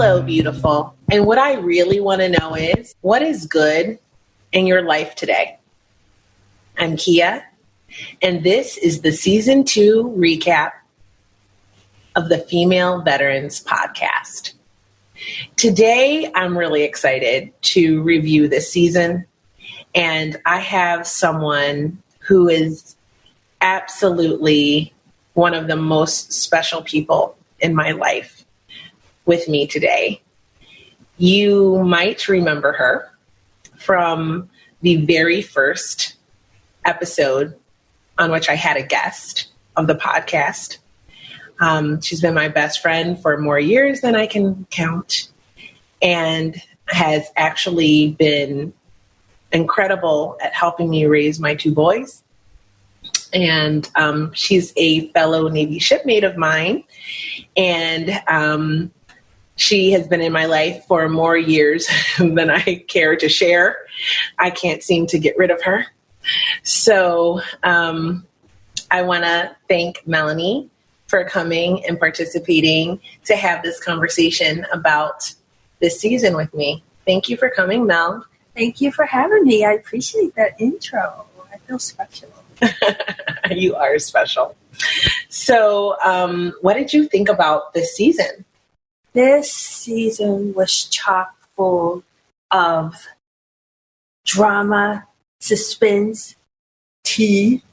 Hello, beautiful. And what I really want to know is, what is good in your life today? I'm Kia, and this is the season 2 recap of the Female Veterans Podcast. Today, I'm really excited to review this season, and I have someone who is absolutely one of the most special people in my life with me today. You might remember her from the very first episode on which I had a guest of the podcast. She's been my best friend for more years than I can count, and has actually been incredible at helping me raise my 2 boys. And she's a fellow Navy shipmate of mine, and she has been in my life for more years than I care to share. I can't seem to get rid of her. So I want to thank Meloney for coming and participating to have this conversation about this season with me. Thank you for coming, Mel. Thank you for having me. I appreciate that intro. I feel special. You are special. So what did you think about this season? This season was chock full of drama, suspense, tea,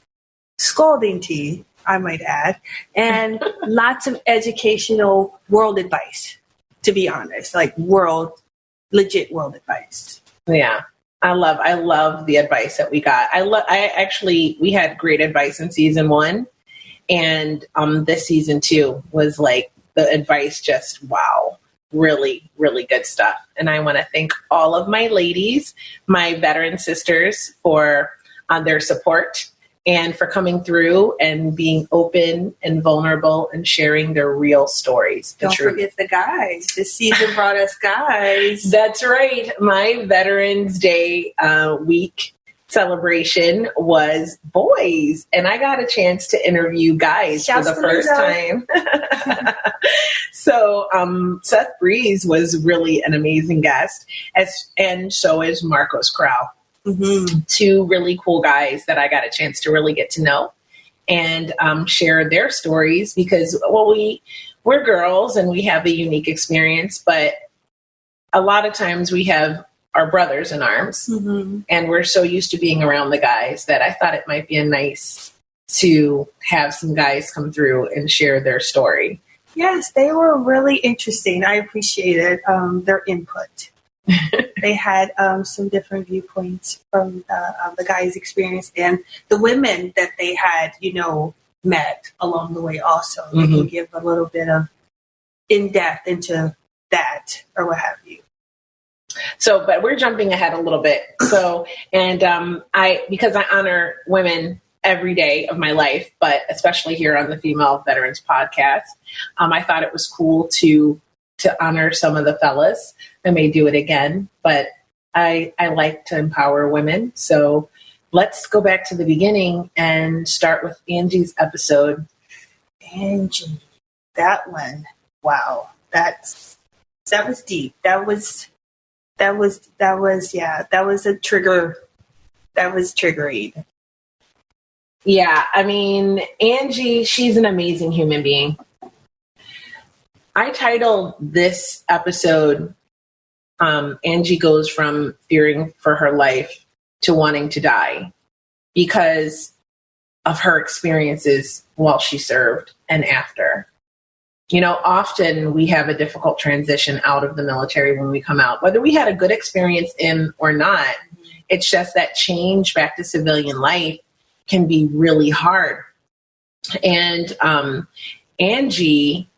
scalding tea, I might add, and lots of educational world advice, to be honest, like legit world advice. Yeah. I love the advice that we got. We had great advice in season 1, and this season 2 was like the advice just, wow, really, really good stuff. And I want to thank all of my ladies, my veteran sisters, for their support and for coming through and being open and vulnerable and sharing their real stories. Don't forget the guys. This season brought us guys. That's right. My Veterans Day week celebration was boys, and I got a chance to interview guys for the first time. So Seth Breeze was really an amazing guest, and so is Marcos Crow. Mm-hmm. 2 really cool guys that I got a chance to really get to know and share their stories, because, well, we're girls and we have a unique experience, but a lot of times we have our brothers in arms, mm-hmm. and we're so used to being around the guys that I thought it might be nice to have some guys come through and share their story. Yes, they were really interesting. I appreciated their input. They had some different viewpoints from the guys' experience and the women that they had, met along the way also. Mm-hmm. They can give a little bit of in-depth into that or what have you. So, but we're jumping ahead a little bit. So, and because I honor women every day of my life, but especially here on the Female Veterans Podcast, I thought it was cool to honor some of the fellas. I may do it again, but I like to empower women. So let's go back to the beginning and start with Angie's episode. Angie, that one. Wow. That was deep. That was a trigger. That was triggering. Yeah. I mean, Angie, she's an amazing human being. I titled this episode, Angie goes from fearing for her life to wanting to die, because of her experiences while she served and after. Often we have a difficult transition out of the military when we come out, whether we had a good experience in or not. It's just that change back to civilian life can be really hard. And Angie,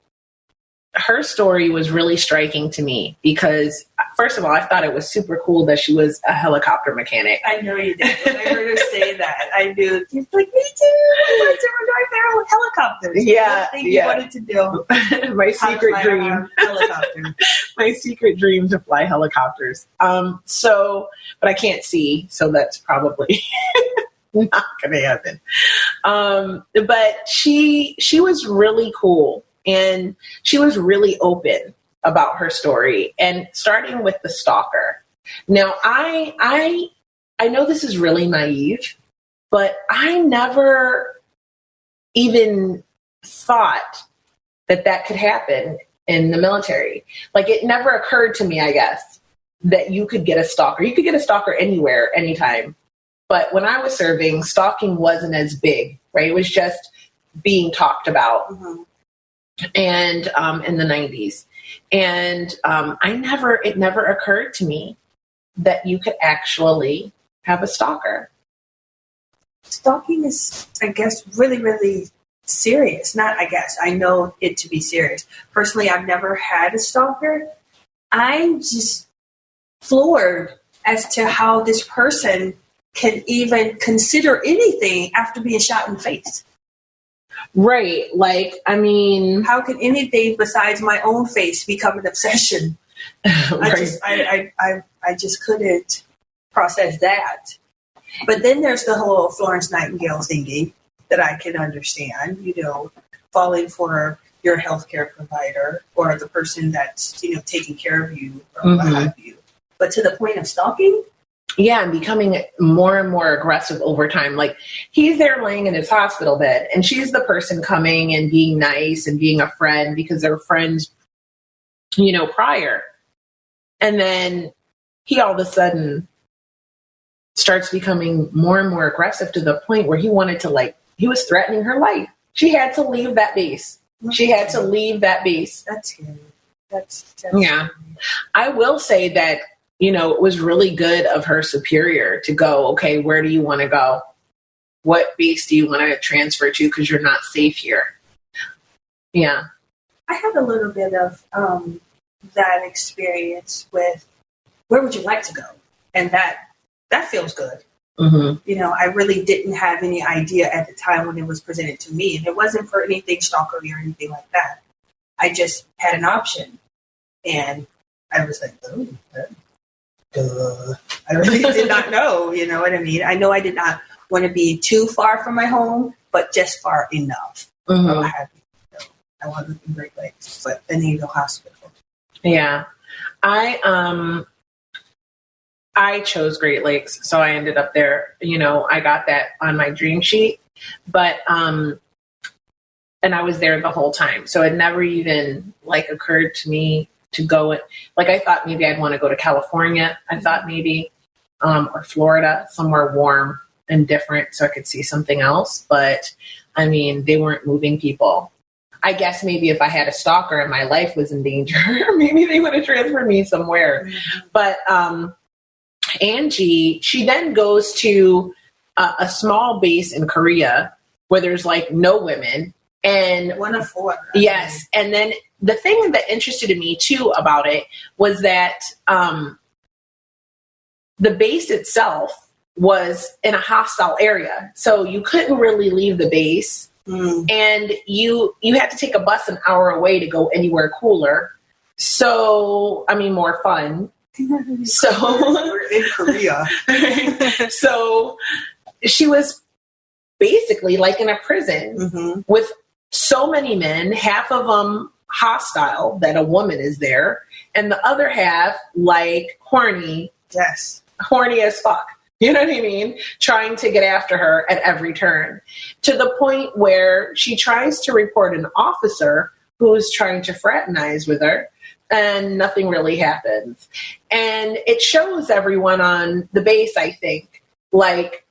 her story was really striking to me because, first of all, I thought it was super cool that she was a helicopter mechanic. I know you did. When I heard her say that, I knew. She's like, me too. I want to drive their helicopters. Yeah. One thing you wanted to do. My secret dream. Helicopter. My secret dream to fly helicopters. But I can't see, so that's probably not going to happen. But she was really cool. And she was really open about her story, and starting with the stalker. Now, I know this is really naive, but I never even thought that could happen in the military. Like, it never occurred to me, I guess, that you could get a stalker. You could get a stalker anywhere, anytime. But when I was serving, stalking wasn't as big, right? It was just being talked about. Mm-hmm. And in the 90s. And it never occurred to me that you could actually have a stalker. Stalking is, I guess, really, really serious. Not, I guess, I know it to be serious. Personally, I've never had a stalker. I'm just floored as to how this person can even consider anything after being shot in the face. Right. Like, I mean, how can anything besides my own face become an obsession? Right. I just couldn't process that. But then there's the whole Florence Nightingale thingy that I can understand, falling for your healthcare provider or the person that's, taking care of you or what have you. But to the point of stalking? Yeah, and becoming more and more aggressive over time. Like, he's there laying in his hospital bed, and she's the person coming and being nice and being a friend because they're friends, prior. And then he all of a sudden starts becoming more and more aggressive to the point where he was threatening her life. She had to leave that base. She had to leave that base. That's scary. That's yeah. Scary. I will say that, it was really good of her superior to go, okay, where do you want to go? What base do you want to transfer to? Because you're not safe here. Yeah. I had a little bit of that experience with where would you like to go? And that feels good. Mm-hmm. I really didn't have any idea at the time when it was presented to me. And it wasn't for anything stalkery or anything like that. I just had an option. And I was like, oh, duh. I really did not know, you know what I mean? I know I did not want to be too far from my home, but just far enough. Mm-hmm. I want to live in Great Lakes, but then you go hospital. Yeah. I chose Great Lakes, so I ended up there. I got that on my dream sheet, but and I was there the whole time, so it never even occurred to me to go. I thought maybe I'd want to go to California. I thought maybe or Florida, somewhere warm and different, so I could see something else. But I mean, they weren't moving people. I guess maybe if I had a stalker and my life was in danger, maybe they would have transferred me somewhere. Mm-hmm. But Angie, she then goes to a small base in Korea where there's no women. And 1 of 4. Yes. And then the thing that interested me too about it was that the base itself was in a hostile area. So you couldn't really leave the base. And you had to take a bus an hour away to go anywhere cooler. So, I mean, more fun. So we're in Korea. So she was basically in a prison with so many men, half of them hostile that a woman is there, and the other half horny. Yes. Horny as fuck. You know what I mean? Trying to get after her at every turn, to the point where she tries to report an officer who's trying to fraternize with her, and nothing really happens. And it shows everyone on the base, I think,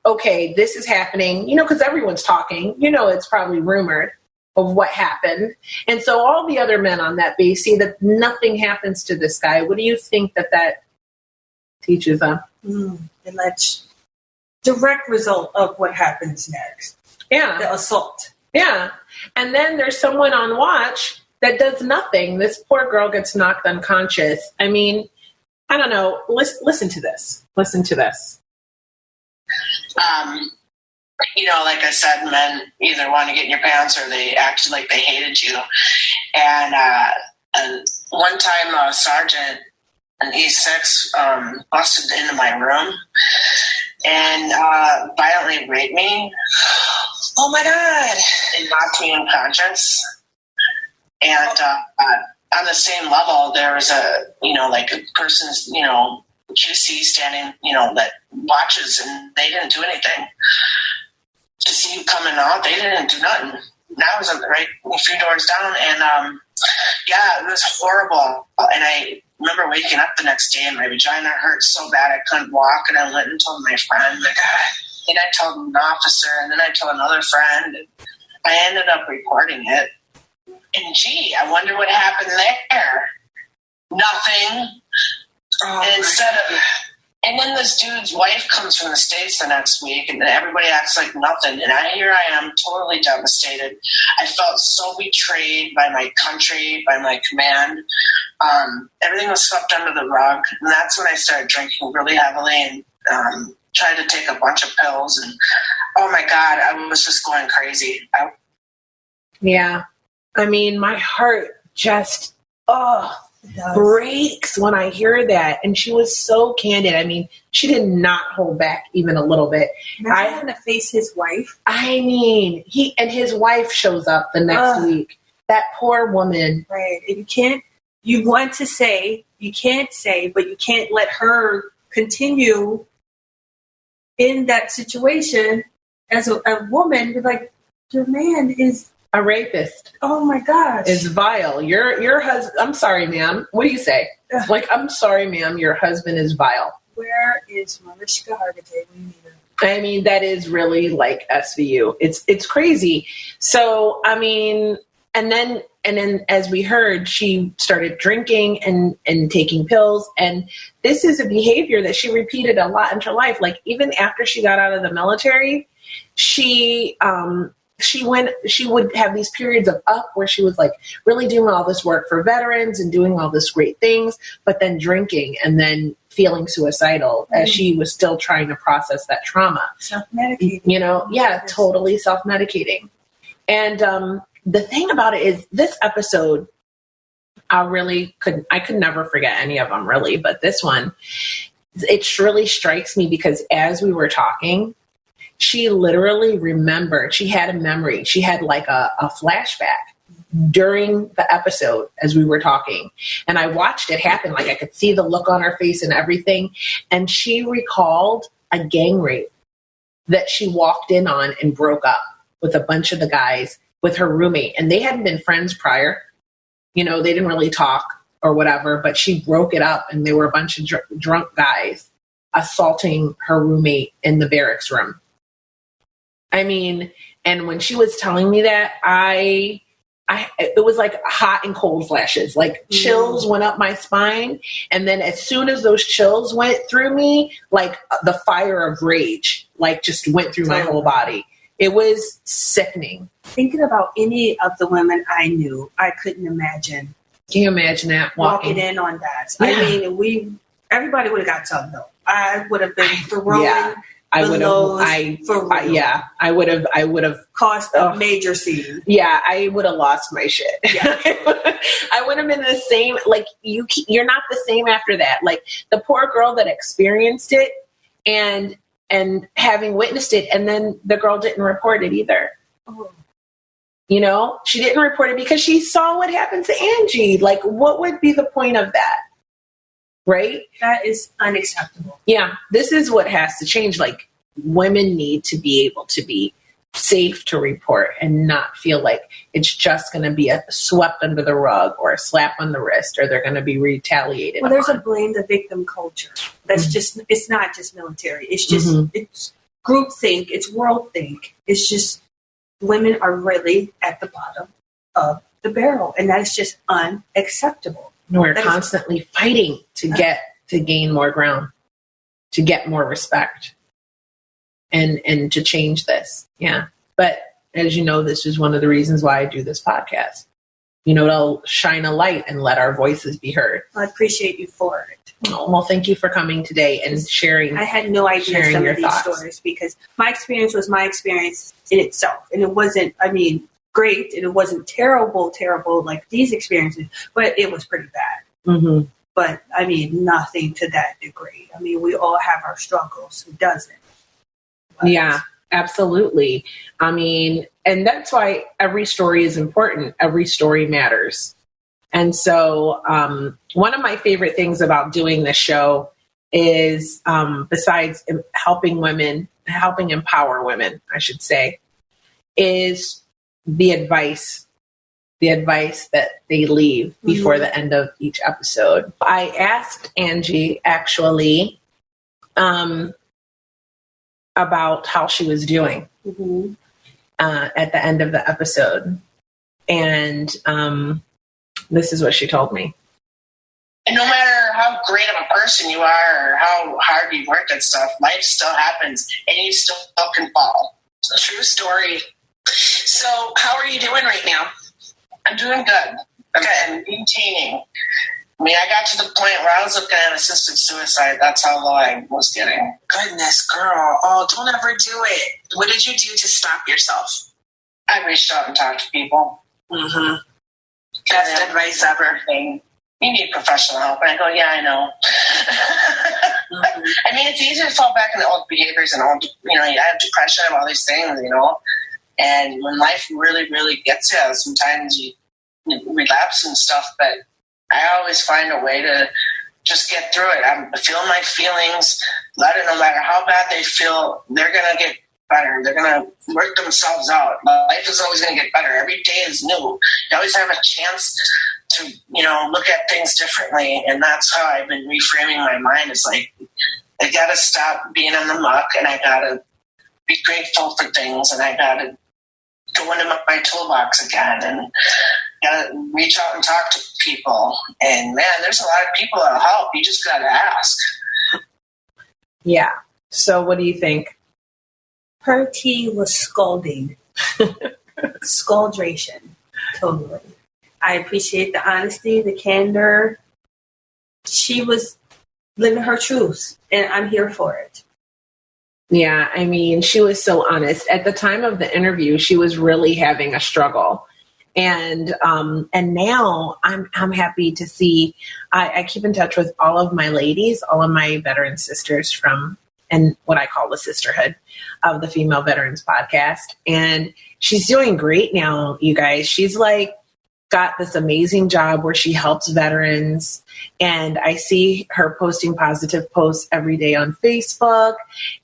okay, this is happening, because everyone's talking, it's probably rumored of what happened. And so all the other men on that base see that nothing happens to this guy. What do you think that teaches them? And that's direct result of what happens next. Yeah. The assault. Yeah. And then there's someone on watch that does nothing. This poor girl gets knocked unconscious. I mean, I don't know. Listen to this. Listen to this. Like I said, men either want to get in your pants or they acted like they hated you. And one time a sergeant in E6 busted into my room and violently raped me. Oh my God! And knocked me unconscious. And on the same level, there was a, like a person's, QC standing, that watches, and they didn't do anything to see you coming out. They didn't do nothing. Now I was right a few doors down, and it was horrible. And I remember waking up the next day and my vagina hurt so bad I couldn't walk, and I went and told my friend. And I told an officer, and then I told another friend. And I ended up reporting it. And gee, I wonder what happened there. Nothing. And then this dude's wife comes from the States the next week, and everybody acts like nothing. And here I am, totally devastated. I felt so betrayed by my country, by my command. Everything was swept under the rug. And that's when I started drinking really heavily and tried to take a bunch of pills. And, oh, my God, I was just going crazy. Yeah. I mean, my heart just, breaks when I hear that. And she was so candid. I mean, she did not hold back even a little bit. I had to face his wife. I mean, his wife shows up the next week. That poor woman. Right. And you want to say, you can't say, but you can't let her continue in that situation as a woman. You're like, your man is a rapist. Oh my gosh. Is vile. Your husband, I'm sorry, ma'am. What do you say? Like, I'm sorry, ma'am, your husband is vile. Where is Mariska Hargitay? We need her. I mean, that is really like SVU. It's crazy. So, I mean, and then as we heard, she started drinking and taking pills. And this is a behavior that she repeated a lot in her life. Like, even after she got out of the military, she would have these periods of up where she was like really doing all this work for veterans and doing all this great things, but then drinking and then feeling suicidal as she was still trying to process that trauma. Self-medicating. Totally self-medicating. And the thing about it is this episode, I could never forget any of them really, but this one, it really strikes me because as we were talking, she literally remembered. She had a memory. She had like a flashback during the episode as we were talking. And I watched it happen. Like, I could see the look on her face and everything. And she recalled a gang rape that she walked in on and broke up with a bunch of the guys with her roommate. And they hadn't been friends prior. They didn't really talk or whatever, but she broke it up. And there were a bunch of drunk guys assaulting her roommate in the barracks room. I mean, and when she was telling me that, it was like hot and cold flashes, like chills went up my spine. And then as soon as those chills went through me, like the fire of rage, like just went through my whole body. It was sickening. Thinking about any of the women I knew, I couldn't imagine. Can you imagine that? Walking in on that. Yeah. I mean, everybody would have got something though. I would have been throwing. Yeah. I would have caused a major scene. Yeah, I would have lost my shit. Yeah. I would have been the same. Like, you're not the same after that. Like, the poor girl that experienced it and having witnessed it, and then the girl didn't report it either. Oh. She didn't report it because she saw what happened to Angie. Like, what would be the point of that? Right? That is unacceptable. Yeah. This is what has to change. Like, women need to be able to be safe to report and not feel like it's just going to be a swept under the rug or a slap on the wrist or they're going to be retaliated. Well, there's a blame the victim culture. That's just, it's not just military. It's just, it's groupthink. It's worldthink. It's just women are really at the bottom of the barrel. And that's just unacceptable. We're constantly fighting to gain more ground, to get more respect, and to change this. Yeah. But as you know, this is one of the reasons why I do this podcast. To shine a light and let our voices be heard. I appreciate you for it. Oh, well, thank you for coming today and sharing. I had no idea some of these stories because my experience was my experience in itself. And it wasn't, great, and it wasn't terrible like these experiences, but it was pretty bad. Mm-hmm. But nothing to that degree. We all have our struggles. Who doesn't? But, yeah, absolutely. And that's why every story is important. Every story matters. And so one of my favorite things about doing this show is, besides helping empower women, I should say, is the advice that they leave before the end of each episode. I asked Angie, actually, about how she was doing at the end of the episode. And this is what she told me. And no matter how great of a person you are or how hard you worked at stuff, life still happens and you still can fall. It's a true story. So how are you doing right now? I'm doing good. Okay, I'm maintaining. I mean, I got to the point where I was looking at assisted suicide. That's how low I was getting. Goodness, girl. Oh, don't ever do it. What did you do to stop yourself? I reached out and talked to people. Mm-hmm. Best advice ever. You need professional help. And I go, yeah, I know. I mean, it's easy to fall back into old behaviors and old, I have depression, I have all these things, And when life really, really gets you, sometimes you relapse and stuff, but I always find a way to just get through it. I'm feeling my feelings, let it, no matter how bad they feel, they're going to get better. They're going to work themselves out. Life is always going to get better. Every day is new. You always have a chance to, look at things differently. And that's how I've been reframing my mind. It's like, I got to stop being in the muck and I got to be grateful for things and I got to go into my toolbox again and gotta reach out and talk to people. And man, there's a lot of people that'll help. You just gotta ask. Yeah. So what do you think? Her tea was scalding. Scaldration. Totally. I appreciate the honesty, the candor. She was living her truth, and I'm here for it. Yeah, I mean, she was so honest. At the time of the interview, she was really having a struggle. And now I'm happy to see, I keep in touch with all of my ladies, all of my veteran sisters from, and what I call the sisterhood of the Female Veterans Podcast. And she's doing great now, you guys. She's got this amazing job where she helps veterans. And I see her posting positive posts every day on Facebook.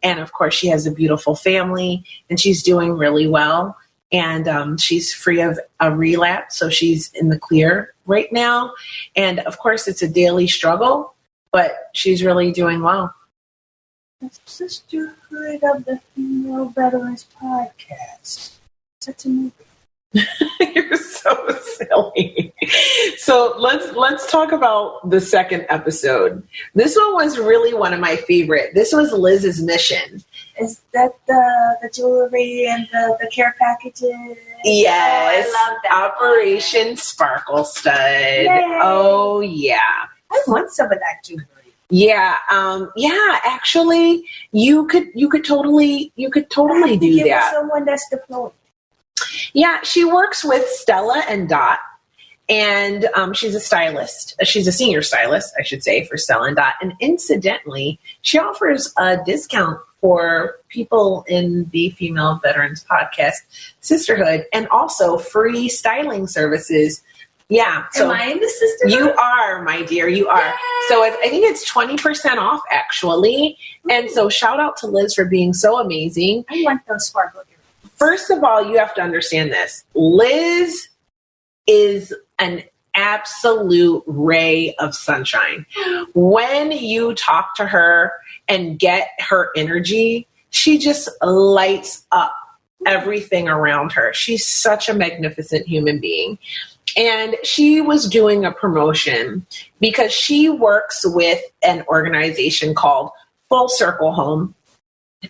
And of course, she has a beautiful family and she's doing really well. And she's free of a relapse. So she's in the clear right now. And of course, it's a daily struggle, but she's really doing well. The Sisterhood of the Female Veterans Podcast. Such a movie. You're so silly. So let's talk about the second episode. This one was really one of my favorite. This was Liz's mission. Is that the jewelry and the care packages? Yes. Oh, I love that. Operation Sparkle Stud. Yay. Oh yeah. I want some of that jewelry. Yeah. Actually, you could totally do that. Someone that's deployed. Yeah, she works with Stella and Dot, and she's a stylist. She's a senior stylist, I should say, for Stella and Dot. And incidentally, she offers a discount for people in the Female Veterans Podcast Sisterhood, and also free styling services. Yeah. So am I in the sisterhood? You are, my dear. You are. Yay! So I think it's 20% off, actually. And so shout out to Liz for being so amazing. I want those sparkle earrings. First of all, you have to understand this. Liz is an absolute ray of sunshine. When you talk to her and get her energy, she just lights up everything around her. She's such a magnificent human being. And she was doing a promotion because she works with an organization called Full Circle Home.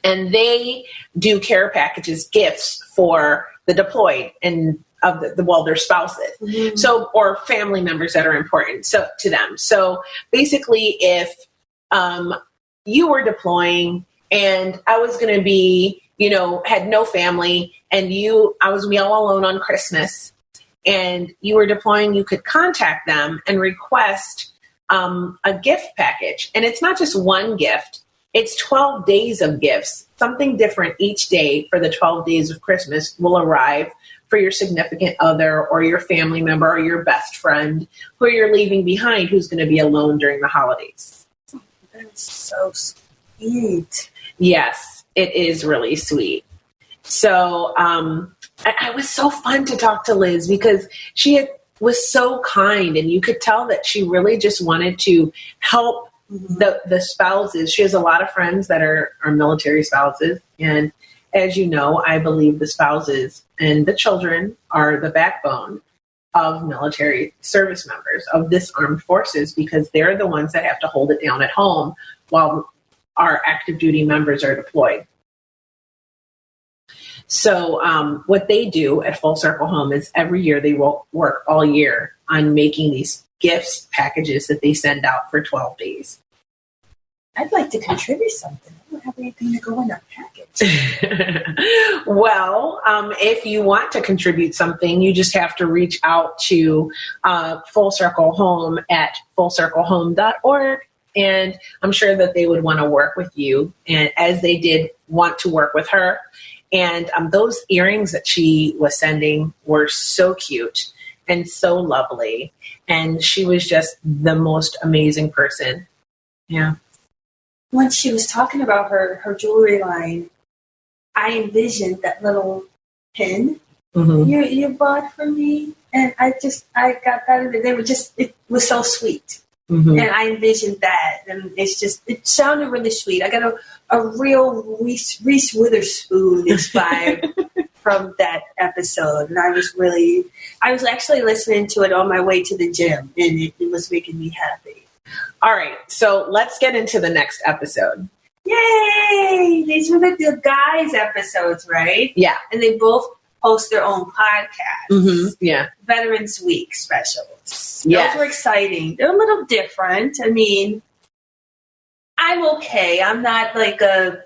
And they do care packages, gifts for the deployed and of their spouses. Mm-hmm. So, or family members that are important to them. So basically, if you were deploying and I was going to be, had no family and I was going to be all alone on Christmas and you were deploying, you could contact them and request a gift package. And it's not just one gift. It's 12 days of gifts. Something different each day for the 12 days of Christmas will arrive for your significant other or your family member or your best friend who you're leaving behind who's going to be alone during the holidays. That's so sweet. Yes, it is really sweet. So it was so fun to talk to Liz because was so kind, and you could tell that she really just wanted to help the spouses. She has a lot of friends that are military spouses, and as you know, I believe the spouses and the children are the backbone of military service members of this armed forces, because they're the ones that have to hold it down at home while our active duty members are deployed. So what they do at Full Circle Home is every year they will work all year on making these gifts packages that they send out for 12 days. I'd like to contribute something. I don't have anything to go in a package. Well, if you want to contribute something, you just have to reach out to Full Circle Home at fullcirclehome.org. And I'm sure that they would want to work with you, and as they did want to work with her. And those earrings that she was sending were so cute and so lovely. And she was just the most amazing person. Yeah. When she was talking about her jewelry line, I envisioned that little pin you bought for me. And I got that. It was so sweet. And I envisioned that. And it sounded really sweet. I got a real Reese Witherspoon inspired from that episode. And I was actually listening to it on my way to the gym, and it was making me happy. All right. So let's get into the next episode. Yay! These were the guys episodes, right? Yeah. And they both host their own podcast. Yeah. Veterans Week specials. Yes. Those were exciting. They're a little different. I mean, I'm okay. I'm not like a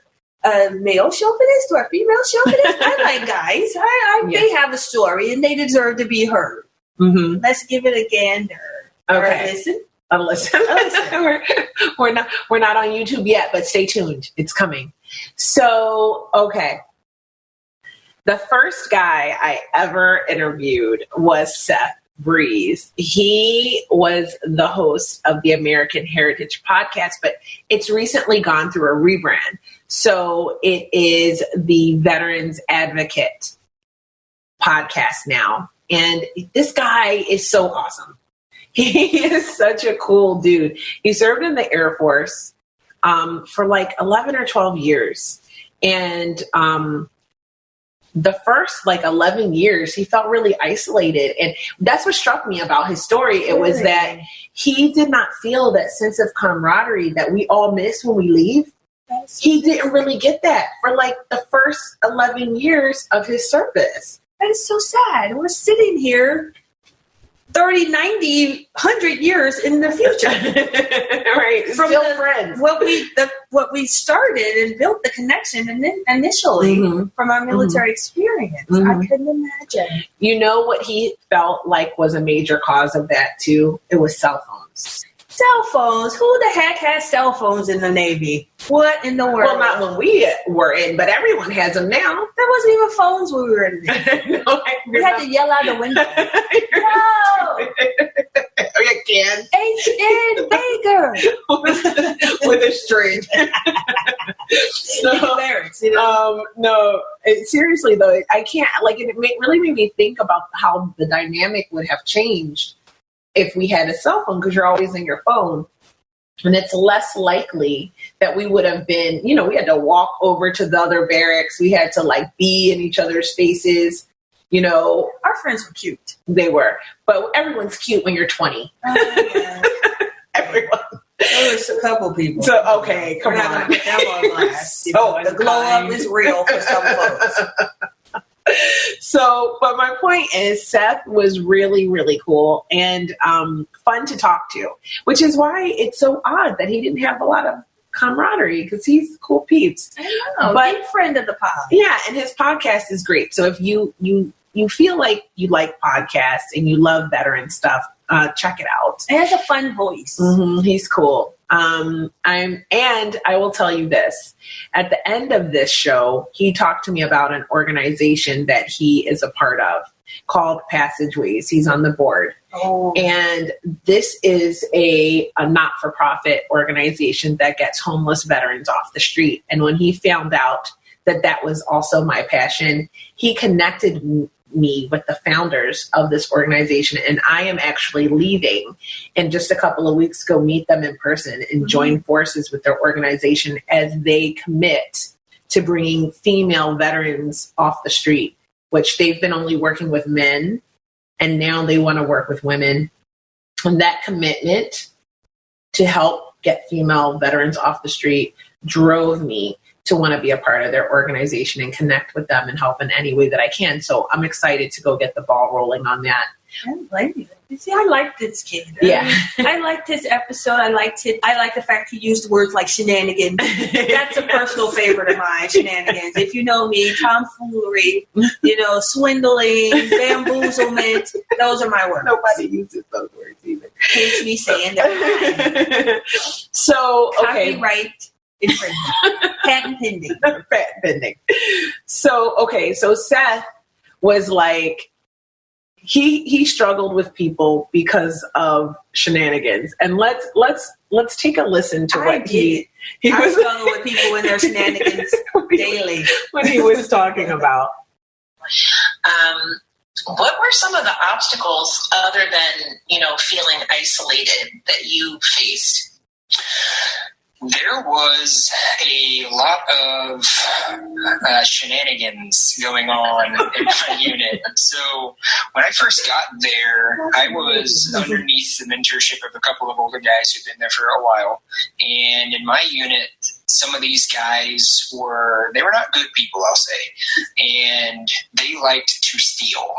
male chauvinist or a female chauvinist. I like guys. They have a story and they deserve to be heard. Let's give it a gander. Okay. Or listen. We're not on YouTube yet, but stay tuned. It's coming. So, okay. The first guy I ever interviewed was Seth Breeze. He was the host of the American Heritage podcast, but it's recently gone through a rebrand. So it is the Veterans Advocate podcast now. And this guy is so awesome. He is such a cool dude. He served in the Air Force for like 11 or 12 years. And the first 11 years, he felt really isolated. And that's what struck me about his story. It was that he did not feel that sense of camaraderie that we all miss when we leave. He didn't really get that for the first 11 years of his service. That is so sad. We're sitting here 30, 90, 100 years in the future. Right. Still friends. What we started and built the connection and then initially from our military experience. I couldn't imagine. You know what he felt like was a major cause of that too? It was cell phones. Cell phones? Who the heck has cell phones in the Navy? What in the world? Well, not when we were in, but everyone has them now. There wasn't even phones when we were in there. No, we had to yell out the window. No! You can. H.N. Baker! With a string. No, seriously though, I can't, it really made me think about how the dynamic would have changed if we had a cell phone, because you're always in your phone. And it's less likely that we would have been, we had to walk over to the other barracks. We had to be in each other's faces. Our friends were cute. They were. But everyone's cute when you're 20. Oh, yeah. Everyone. There was a couple people. So, okay, come on. We're not going to put them on blast. So the glow up is real for some folks. So, but my point is Seth was really, really cool and fun to talk to, which is why it's so odd that he didn't have a lot of camaraderie, because he's cool peeps. I know, but big friend of the pod. Yeah, and his podcast is great. So if you feel like you like podcasts and you love veteran stuff, check it out. He has a fun voice. He's cool. I will tell you this. At the end of this show, he talked to me about an organization that he is a part of called Passageways. He's on the board. Oh. And this is a not-for-profit organization that gets homeless veterans off the street. And when he found out that that was also my passion, he connected me with the founders of this organization. And I am actually leaving in just a couple of weeks to go meet them in person and join forces with their organization as they commit to bringing female veterans off the street, which they've been only working with men, and now they want to work with women. And that commitment to help get female veterans off the street drove me to want to be a part of their organization and connect with them and help in any way that I can. So I'm excited to go get the ball rolling on that. I don't blame you. See, I liked this kid. Yeah. I liked his episode. I liked it. I like the fact he used words like shenanigans. That's a personal favorite of mine, shenanigans. If you know me, tomfoolery, swindling, bamboozlement, those are my words. Nobody uses those words either. Hates me saying that. So, okay. Copyright infringement. Patent pending. Patent pending. So Seth was like, he struggled with people because of shenanigans. And let's take a listen to what he I struggle with people and their shenanigans daily. What he was talking about. What were some of the obstacles other than, feeling isolated that you faced? There was a lot of shenanigans going on in my unit. So when I first got there, I was underneath the mentorship of a couple of older guys who'd been there for a while. And in my unit, some of these guys they were not good people, I'll say. And they liked to steal.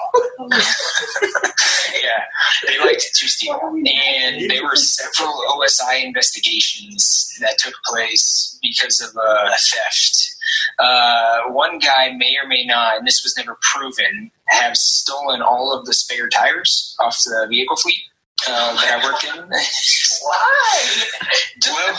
Yeah, they liked to steal. And there were several OSI investigations that took place because of theft. One guy may or may not, and this was never proven, have stolen all of the spare tires off the vehicle fleet that I worked in. Why? Well,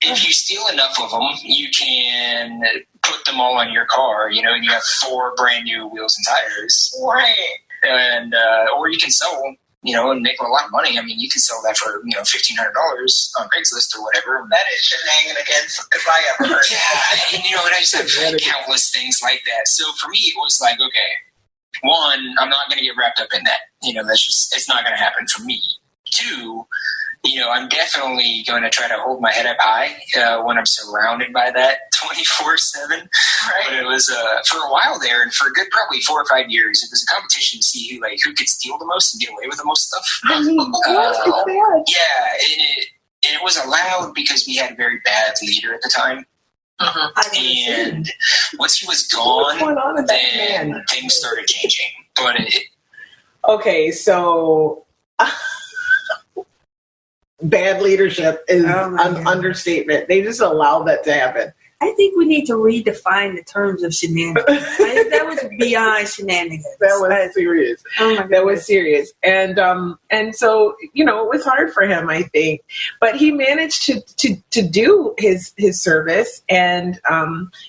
if you steal enough of them, you can put them all on your car, and you have 4 brand new wheels and tires. Right. And, or you can sell them, and make a lot of money. I mean, you can sell that for, $1,500 on Craigslist or whatever. That is shenanigans if I ever heard. Yeah, and, and I just have countless things like that. So for me, it was like, okay, 1, I'm not going to get wrapped up in that. That's just, it's not going to happen for me. 2, I'm definitely going to try to hold my head up high when I'm surrounded by that 24/7. Right. But it was for a while there, and for a good probably 4 or 5 years, it was a competition to see who could steal the most and get away with the most stuff. I mean, yeah, and it was allowed because we had a very bad leader at the time. And once he was gone, then things started changing. But okay, so. Bad leadership is an understatement. They just allow that to happen. I think we need to redefine the terms of shenanigans. That was beyond shenanigans. That was serious. Oh my God. That was serious. And so, it was hard for him, I think. But he managed to do his service, and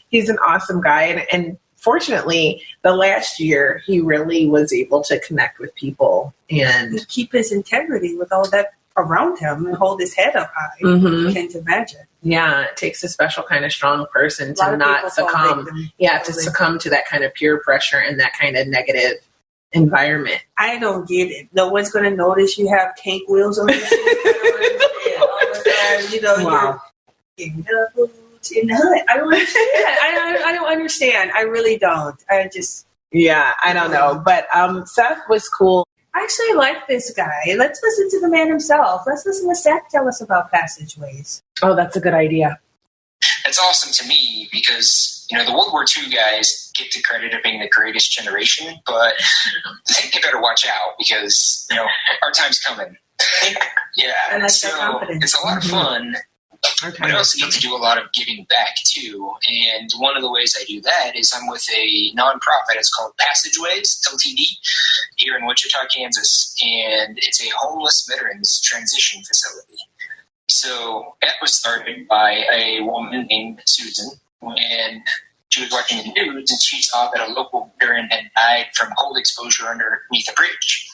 he's an awesome guy. And fortunately, the last year, he really was able to connect with people and keep his integrity with all that around him and hold his head up high. I can't imagine. Yeah, it takes a special kind of strong person to not succumb. Yeah, to succumb to that kind of peer pressure and that kind of negative environment. I don't get it. No one's going to notice you have tank wheels on your shit. Wow. You're in the hood. I don't understand. I don't understand. I really don't. Yeah, I don't know. But Seth was cool. I actually like this guy. Let's listen to the man himself. Let's listen to Seth tell us about Passageways. Oh, that's a good idea. That's awesome to me because, the World War II guys get the credit of being the greatest generation, but I think they better watch out because, our time's coming. Yeah. I like so that confidence. It's a lot of fun. But I also get to do a lot of giving back, too. And one of the ways I do that is I'm with a nonprofit. It's called Passageways, LTD, here in Wichita, Kansas. And it's a homeless veterans transition facility. So that was started by a woman named Susan when she was watching the news and she saw that a local veteran had died from cold exposure underneath a bridge.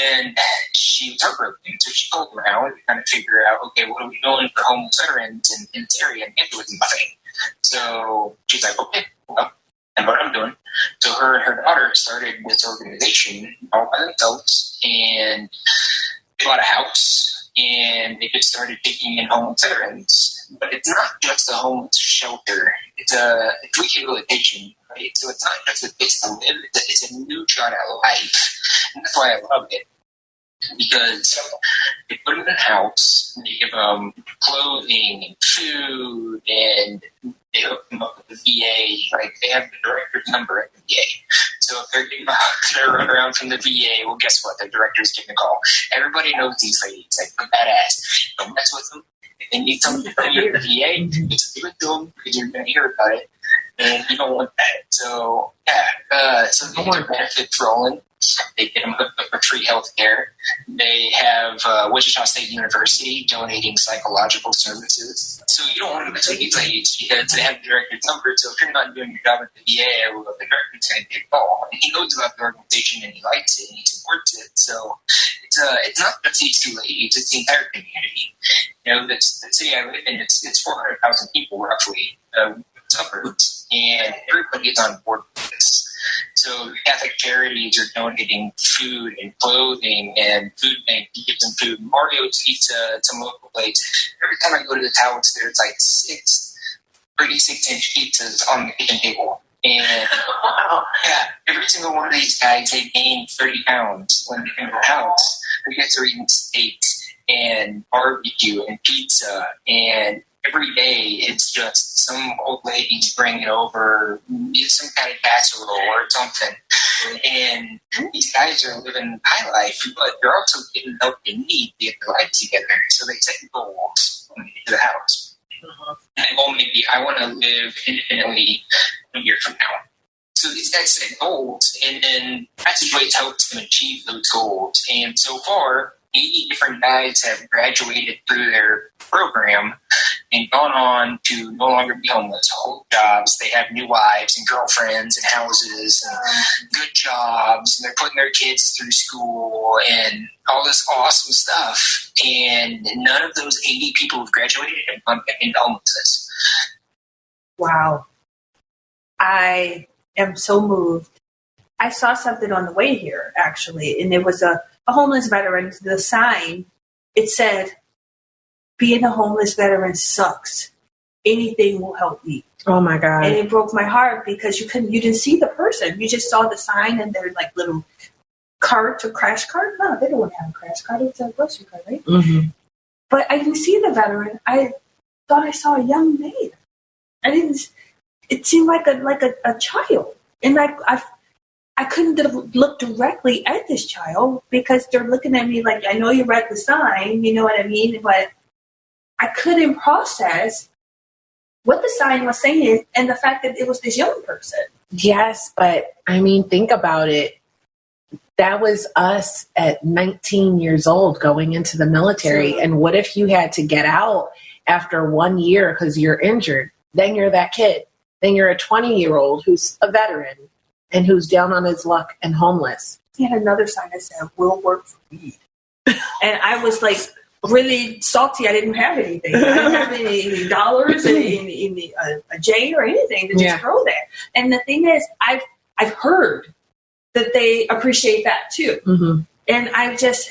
And she was heartbroken. So she called around to kind of figure out, okay, what are we doing for homeless veterans in this area? And it was nothing. So she's like, okay, well, and what I'm doing. So her and her daughter started this organization all by themselves, and they bought a house, and they just started taking in homeless veterans. But it's not just a homeless shelter; it's a rehabilitation, right? So it's not just a place to live; it's a new shot at life, and that's why I love it. Because they put them in a house, they give them clothing and food, and they hook them up with the VA. Like, they have the director's number at the VA. So if they're running around from the VA, well, guess what? The director's getting a call. Everybody knows these ladies. Like, they're badass. Don't mess with them. If they need something from you at the VA, just give it to them because you're going to hear about it. And you don't want that. So, yeah. So they get their benefits rolling. They get them hooked up for free health care. They have Wichita State University donating psychological services. So you don't want to mess with these ladies because they have the director's number. So if you're not doing your job at the VA, well, the director's going to get a call. And he knows about the organization and he likes it and he supports it. So it's not just these two ladies, it's the entire community. You know, the city I live in, it's 400,000 people roughly, suburbs, and everybody is on board with this. So Catholic Charities are donating food and clothing, and food bank gives them food. Mario's Pizza, some local place. Every time I go to the house, there's like 36-inch pizzas on the kitchen table. And yeah, every single one of these guys, they gain 30 pounds when they come to the house. We get to eating steaks and barbecue and pizza, and every day it's just some old ladies bringing over some kind of casserole or something. And these guys are living high life, but they're also getting help they need to get their life together. So they set goals when they get to the house. And the goal may be, I want to live independently a year from now. So these guys set goals, and then Passageway helps them achieve those goals. And so far, 80 different guys have graduated through their program and gone on to no longer be homeless, hold jobs. They have new wives and girlfriends and houses and good jobs, and they're putting their kids through school and all this awesome stuff. And none of those 80 people who've graduated have gone back into homelessness. Wow. I am so moved. I saw something on the way here, actually, and it was a homeless veteran. The sign, it said, being a homeless veteran sucks. Anything will help me. Oh my God. And it broke my heart because you didn't see the person. You just saw the sign and their like little cart or crash cart. No, they don't have a crash cart. It's a grocery cart, right? Mm-hmm. But I didn't see the veteran. I thought I saw a young man. It seemed like a child. And I couldn't look directly at this child because they're looking at me like, I know you read the sign, you know what I mean? But I couldn't process what the sign was saying and the fact that it was this young person. Yes, but I mean, think about it. That was us at 19 years old going into the military. Sure. And what if you had to get out after 1 year because you're injured? Then you're that kid. Then you're a 20-year-old who's a veteran and who's down on his luck and homeless. He had another sign that said, "Will work for weed." And I was like really salty. I didn't have anything. I didn't have any dollars, a J or anything to just throw there. And the thing is, I've heard that they appreciate that too. Mm-hmm. And I just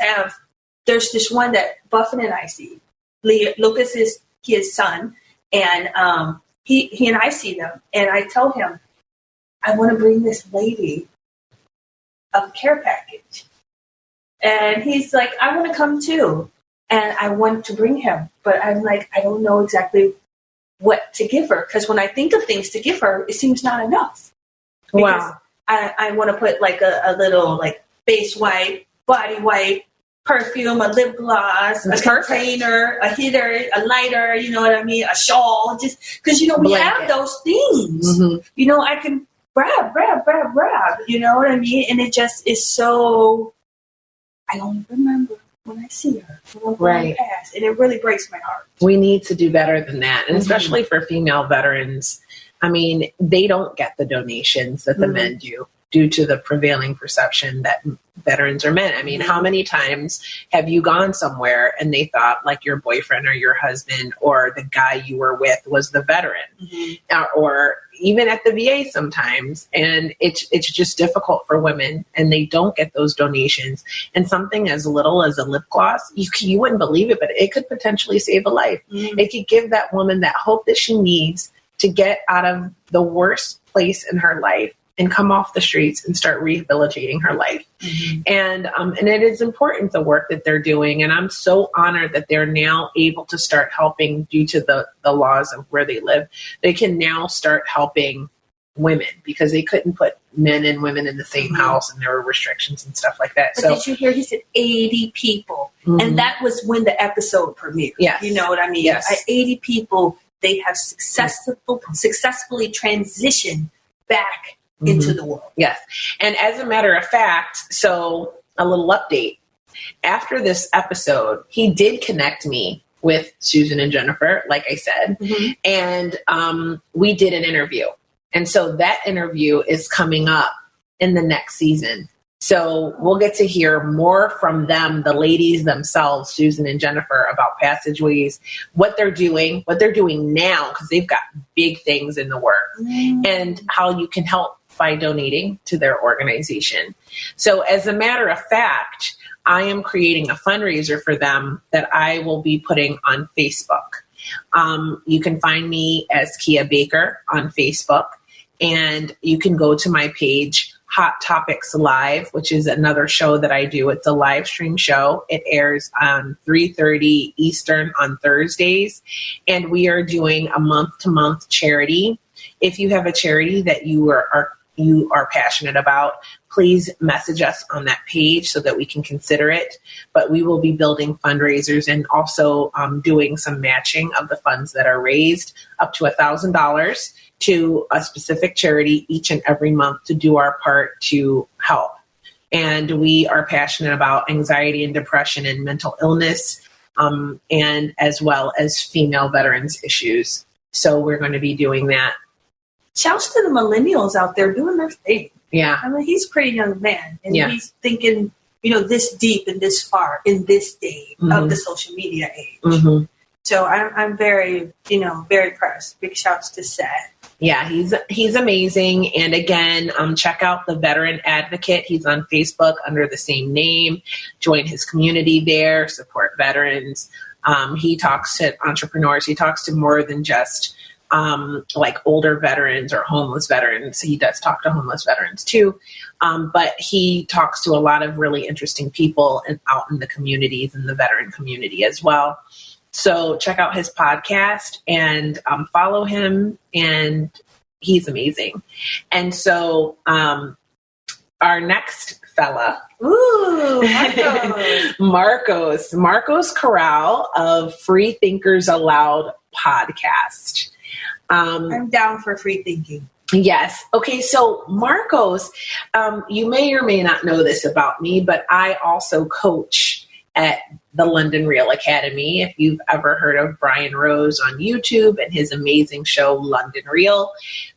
there's this one that Buffin and I see. Lucas is his son, and he and I see them, and I tell him, I want to bring this lady a care package. And he's like, I want to come too. And I want to bring him. But I'm like, I don't know exactly what to give her. Because when I think of things to give her, it seems not enough. Wow. I want to put like a little like face wipe, body wipe, perfume, a lip gloss, a container, a hitter, a lighter, you know what I mean? A shawl. Just because, we have those things. Mm-hmm. I can grab, you know what I mean? And it just is so, I don't remember. when I see her, when I'm Right. going past, and it really breaks my heart. We need to do better than that, and especially for female veterans. I mean, they don't get the donations that the men do due to the prevailing perception that veterans are men. I mean, how many times have you gone somewhere and they thought like your boyfriend or your husband or the guy you were with was the veteran, or even at the VA sometimes. And it's just difficult for women, and they don't get those donations. And something as little as a lip gloss, you wouldn't believe it, but it could potentially save a life. It could give that woman that hope that she needs to get out of the worst place in her life and come off the streets and start rehabilitating her life. And it is important, the work that they're doing. And I'm so honored that they're now able to start helping due to the laws of where they live. They can now start helping women because they couldn't put men and women in the same house, and there were restrictions and stuff like that. But So did you hear he said 80 people? And that was when the episode premiered. Yes. You know what I mean? Yes. 80 people, they have successfully transitioned back into the world. Yes. And as a matter of fact, so a little update. After this episode, he did connect me with Susan and Jennifer, like I said, and we did an interview. And so that interview is coming up in the next season. So we'll get to hear more from them, the ladies themselves, Susan and Jennifer, about Passageways, what they're doing now, because they've got big things in the works, and how you can help by donating to their organization. So as a matter of fact, I am creating a fundraiser for them that I will be putting on Facebook. You can find me as Kia Baker on Facebook, and you can go to my page, Hot Topics Live, which is another show that I do. It's a live stream show. It airs on 3:30 Eastern on Thursdays, and we are doing a month-to-month charity. If you have a charity that you are passionate about, please message us on that page so that we can consider it. But we will be building fundraisers and also doing some matching of the funds that are raised up to $1,000 to a specific charity each and every month to do our part to help. And we are passionate about anxiety and depression and mental illness, and as well as female veterans issues. So we're going to be doing that. Shouts to the millennials out there doing their thing. Yeah. I mean, he's a pretty young man, and he's thinking, this deep and this far in this day of the social media age. So I'm very, very impressed. Big shouts to Seth. Yeah, he's amazing. And again, check out the Veteran Advocate. He's on Facebook under the same name. Join his community there. Support veterans. He talks to entrepreneurs. He talks to more than just like older veterans or homeless veterans. He does talk to homeless veterans too. But he talks to a lot of really interesting people out in the communities and the veteran community as well. So check out his podcast and follow him, and he's amazing. And so our next fella, Marcos Corral of Free Thinkers Aloud podcast. I'm down for free thinking. Yes. Okay. So Marcos, you may or may not know this about me, but I also coach at the London Real Academy. If you've ever heard of Brian Rose on YouTube and his amazing show, London Real,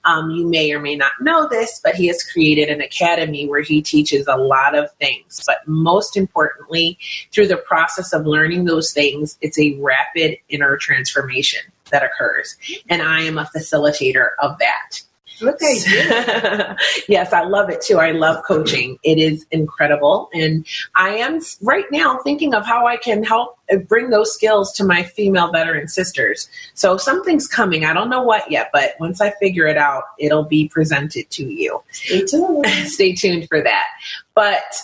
you may or may not know this, but he has created an academy where he teaches a lot of things. But most importantly, through the process of learning those things, it's a rapid inner transformation that occurs. And I am a facilitator of that. Look at you. Yes, I love it too. I love coaching. It is incredible. And I am right now thinking of how I can help bring those skills to my female veteran sisters. So something's coming. I don't know what yet, but once I figure it out, it'll be presented to you. Stay tuned. Stay tuned for that. But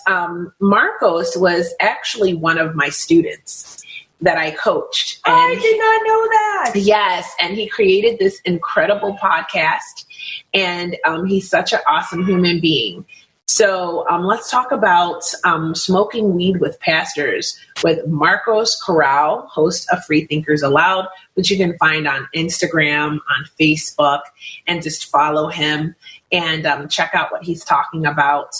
Marcos was actually one of my students that I coached. And I did not know that. Yes. And he created this incredible podcast, and he's such an awesome human being. So let's talk about Smoking Weed with Pastors with Marcos Corral, host of Free Thinkers Aloud, which you can find on Instagram, on Facebook, and just follow him and check out what he's talking about.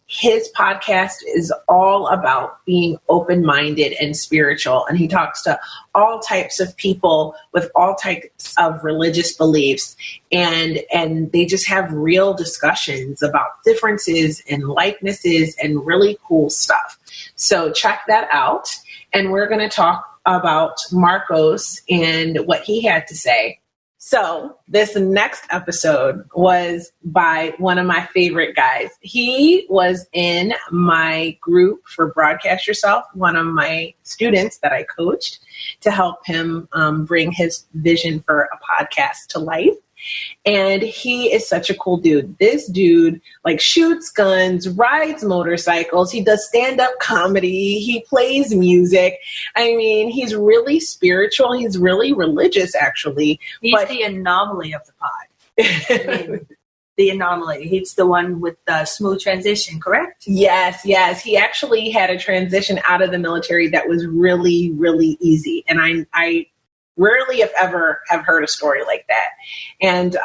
his podcast is all about being open-minded and spiritual. And he talks to all types of people with all types of religious beliefs. And they just have real discussions about differences and likenesses and really cool stuff. So check that out. And we're going to talk about Marcos and what he had to say. So this next episode was by one of my favorite guys. He was in my group for Broadcast Yourself, one of my students that I coached to help him bring his vision for a podcast to life. And he is such a cool dude. This dude like shoots guns, rides motorcycles. He does stand-up comedy. He plays music. I mean, he's really spiritual. He's really religious, actually. He's the anomaly of the pod. I mean, the anomaly. He's the one with the smooth transition, correct? Yes. He actually had a transition out of the military that was really, really easy. And I rarely, if ever, have heard a story like that. And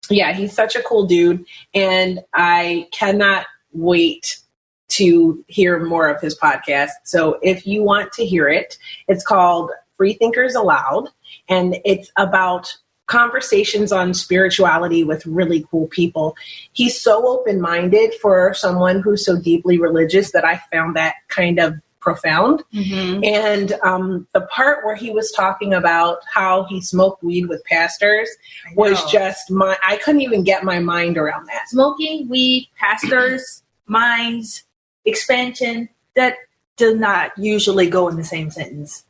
he's such a cool dude. And I cannot wait to hear more of his podcast. So if you want to hear it, it's called Free Thinkers Aloud. And it's about conversations on spirituality with really cool people. He's so open-minded for someone who's so deeply religious that I found that kind of profound. Mm-hmm. And the part where he was talking about how he smoked weed with pastors was just I couldn't even get my mind around that. Smoking weed, pastors, minds, expansion, that do not usually go in the same sentence.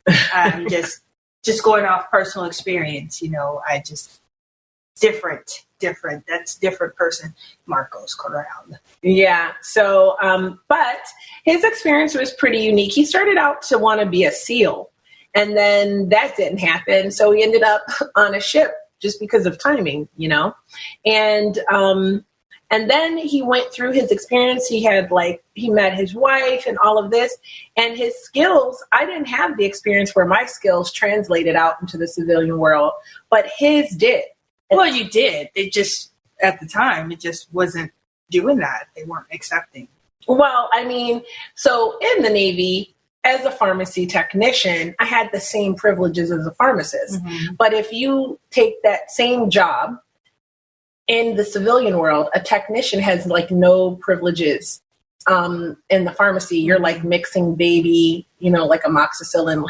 Just going off personal experience, I just different. That's different person. Marcos Corral. Yeah. So, but his experience was pretty unique. He started out to want to be a SEAL, and then that didn't happen. So he ended up on a ship just because of timing, and then he went through his experience. He met his wife and all of this, and his skills. I didn't have the experience where my skills translated out into the civilian world, but his did. Well, you did. It just, at the time, it just wasn't doing that. They weren't accepting. Well, I mean, so in the Navy, as a pharmacy technician, I had the same privileges as a pharmacist. Mm-hmm. But if you take that same job in the civilian world, a technician has no privileges. In the pharmacy, you're mixing baby, like amoxicillin,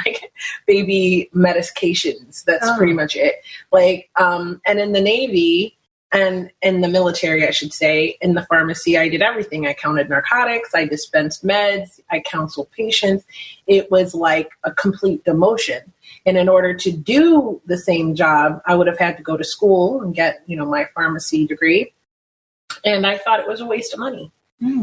baby medications. That's pretty much it. And in the Navy and in the military, I should say, in the pharmacy, I did everything. I counted narcotics, I dispensed meds, I counseled patients. It was like a complete demotion. And in order to do the same job, I would have had to go to school and get, my pharmacy degree. And I thought it was a waste of money.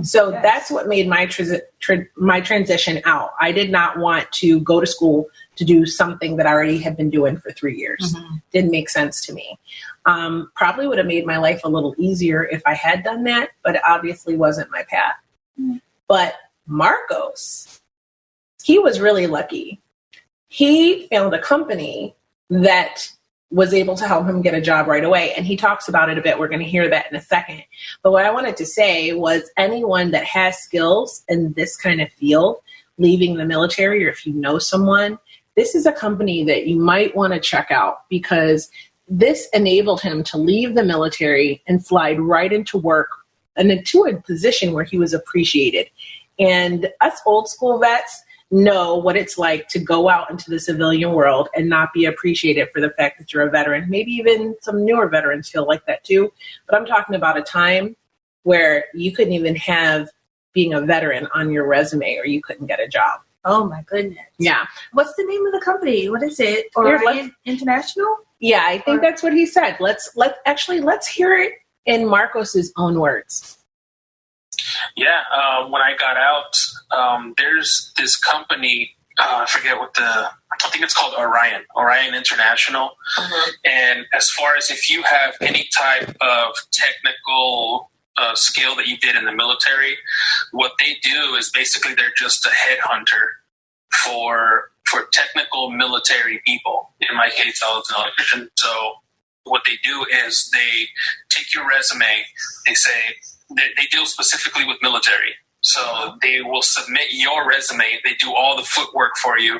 So yes. That's what made my transition out. I did not want to go to school to do something that I already had been doing for 3 years. Mm-hmm. Didn't make sense to me. Probably would have made my life a little easier if I had done that, but it obviously wasn't my path. Mm-hmm. But Marcos, he was really lucky. He found a company that was able to help him get a job right away. And he talks about it a bit. We're going to hear that in a second. But what I wanted to say was anyone that has skills in this kind of field, leaving the military, or if you know someone, this is a company that you might want to check out, because this enabled him to leave the military and slide right into work and into a position where he was appreciated. And us old school vets know what it's like to go out into the civilian world and not be appreciated for the fact that you're a veteran. Maybe even some newer veterans feel like that too. But I'm talking about a time where you couldn't even have being a veteran on your resume, or you couldn't get a job. Oh my goodness. Yeah. What's the name of the company? What is it? Orion International? Yeah, I think that's what he said. Let's hear it in Marcos's own words. Yeah, when I got out, there's this company, I forget I think it's called Orion International. Mm-hmm. And as far as if you have any type of technical skill that you did in the military, what they do is basically they're just a headhunter for technical military people. In my case, I was an electrician. So what they do is they take your resume, they say, they deal specifically with military. So they will submit your resume. They do all the footwork for you,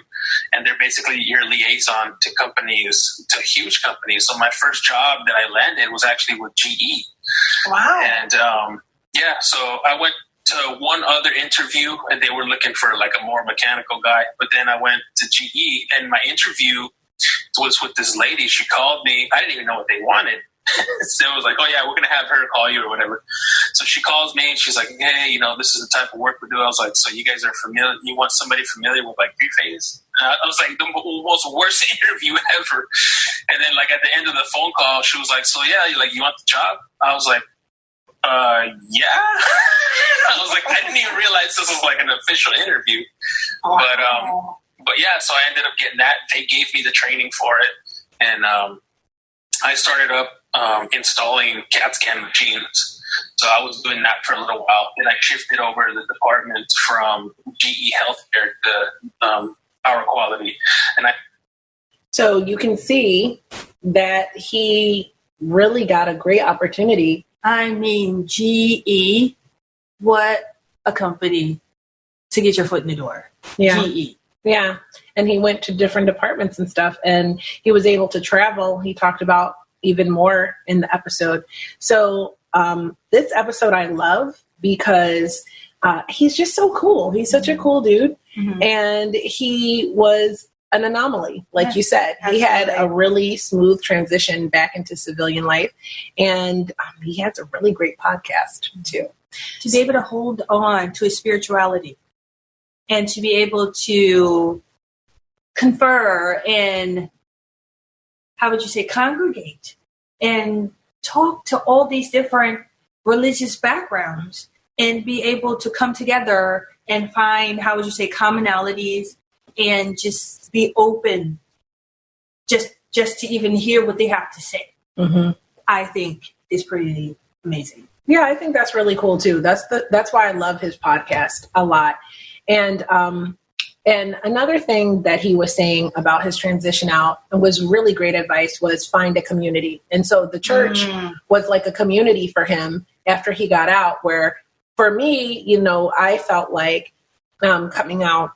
and they're basically your liaison to companies, to huge companies. So my first job that I landed was actually with GE. Wow. And so I went to one other interview, and they were looking for like a more mechanical guy. But then I went to GE, and my interview was with this lady. She called me. I didn't even know what they wanted. So it was like, oh yeah, we're going to have her call you or whatever. So she calls me and she's like, hey, this is the type of work we do. I was like, so you guys are familiar? You want somebody familiar with like three-phase? I was like, the most worst interview ever. And then like at the end of the phone call, she was like, so yeah, you want the job? I was like, yeah. I was like, I didn't even realize this was like an official interview. But yeah, so I ended up getting that. They gave me the training for it. And I started up installing CAT scan machines. So I was doing that for a little while. Then I shifted over the department from GE Healthcare to Power Quality. So you can see that he really got a great opportunity. I mean, GE, what a company to get your foot in the door. Yeah. GE. Yeah. And he went to different departments and stuff, and he was able to travel. He talked about even more in the episode. So this episode I love because he's just so cool. He's such a cool dude. Mm-hmm. And he was an anomaly, like you said. Absolutely. He had a really smooth transition back into civilian life. And he has a really great podcast, too. To be able to hold on to his spirituality and to be able to confer and, how would you say, congregate and talk to all these different religious backgrounds and be able to come together and find, how would you say, commonalities and just be open just to even hear what they have to say. Mm-hmm. I think is pretty amazing. Yeah, I think that's really cool too. That's why I love his podcast a lot. And another thing that he was saying about his transition out and was really great advice was find a community. And so the church was like a community for him after he got out, where for me, I felt like coming out,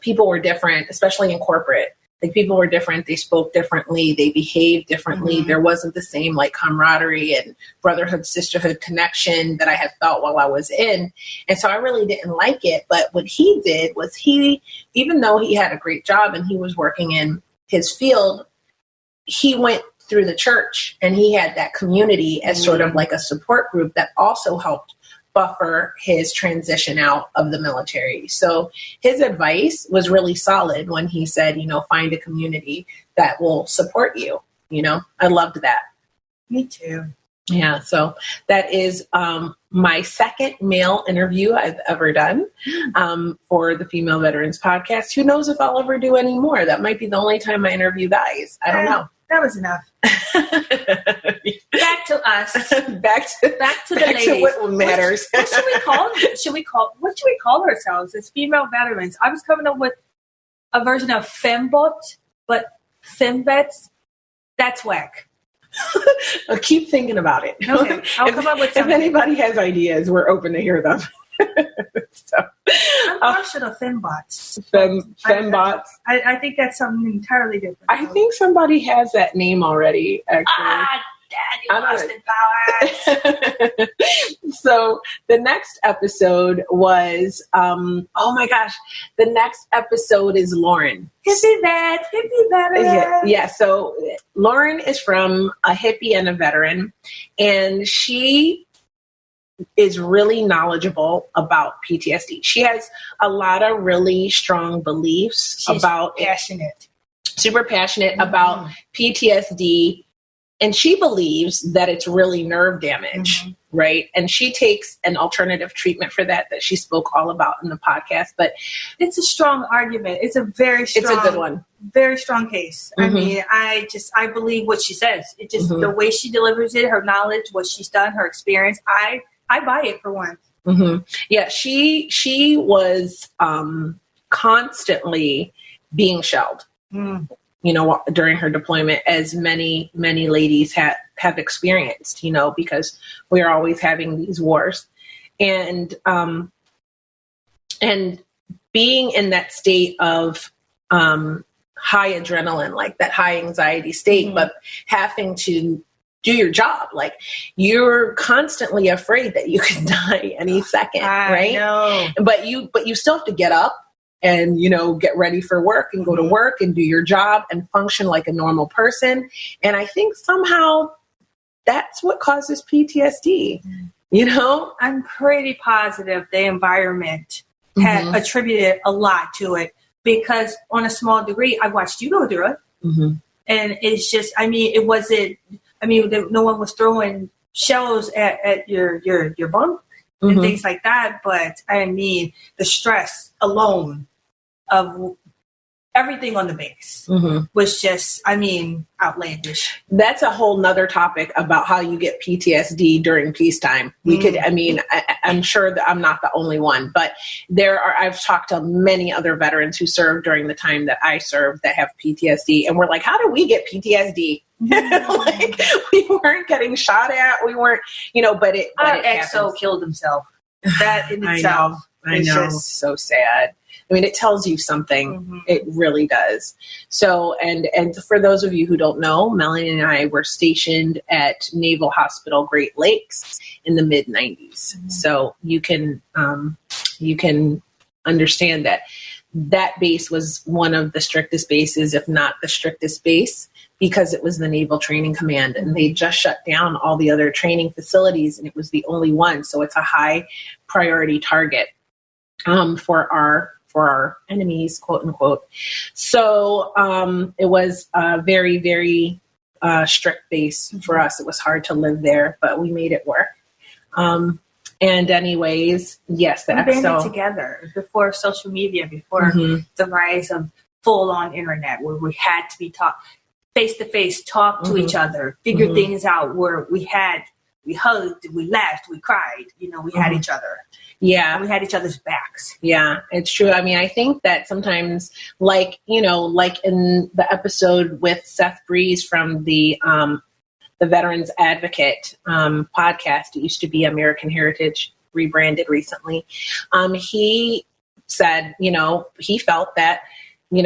people were different, especially in corporate. Like people were different. They spoke differently. They behaved differently. Mm-hmm. There wasn't the same like camaraderie and brotherhood, sisterhood connection that I had felt while I was in. And so I really didn't like it. But what he did was even though he had a great job and he was working in his field, he went through the church and he had that community as sort of like a support group that also helped buffer his transition out of the military. So his advice was really solid when he said, find a community that will support you. I loved that. Me too. Yeah. So that is my second male interview I've ever done for the Female Veterans Podcast. Who knows if I'll ever do any more? That might be the only time I interview guys. I don't know. That was enough. Back to us. Back to the ladies. To what matters. What should we call? What should we call ourselves as female veterans? I was coming up with a version of fembot, but femvets. That's whack. I'll keep thinking about it. Okay, I'll come up with something. If anybody has ideas, we're open to hear them. I'm partial to fembots. Fembots. I think that's something entirely different. I think somebody has that name already, actually. Daddy Austin Powers. So the next episode was, oh my gosh, the next episode is Lauren. Hippie veteran. Yeah, so Lauren is from a hippie and a veteran, and she is really knowledgeable about PTSD. She has a lot of really strong beliefs. She's super passionate about PTSD. And she believes that it's really nerve damage, right? And she takes an alternative treatment for that she spoke all about in the podcast. But it's a strong argument. It's a very strong. It's a good one. Very strong case. I mean, I believe what she says. It just the way she delivers it, her knowledge, what she's done, her experience. I buy it for one. Yeah, she was constantly being shelled. during her deployment as many ladies have experienced, because we're always having these wars. And being in that state of high adrenaline, like that high anxiety state, but having to do your job, like you're constantly afraid that you could die any second, right? Know. But you still have to get up and, get ready for work and go to work and do your job and function like a normal person. And I think somehow that's what causes PTSD, I'm pretty positive the environment had attributed a lot to it, because on a small degree, I watched you go through it. And it's just, no one was throwing shells at your bunk and things like that. But the stress alone of everything on the base was just, outlandish. That's a whole nother topic about how you get PTSD during peacetime. We could, I'm sure that I'm not the only one, but I've talked to many other veterans who served during the time that I served that have PTSD. And we're like, how did we get PTSD? Like, we weren't getting shot at. We weren't, but our XO killed himself. That in itself. I know. Just so sad. It tells you something. It really does. So, and for those of you who don't know, Meloney and I were stationed at Naval Hospital Great Lakes in the mid 90s. So you can understand that base was one of the strictest bases, if not the strictest base, because it was the Naval Training Command, and they just shut down all the other training facilities, and it was the only one. So it's a high priority target for our enemies, quote unquote. So it was a very, very strict base for us. It was hard to live there, but we made it work. And anyways, yes, the episode. We banded together before social media, before the rise of full-on internet, where we had to be taught face-to-face, talk to each other, figure things out, where we hugged, we laughed, we cried, we had each other. Yeah. And we had each other's backs. Yeah, it's true. I think that sometimes, like in the episode with Seth Breeze from the Veterans Advocate podcast, it used to be American Heritage, rebranded recently. He said, he felt that,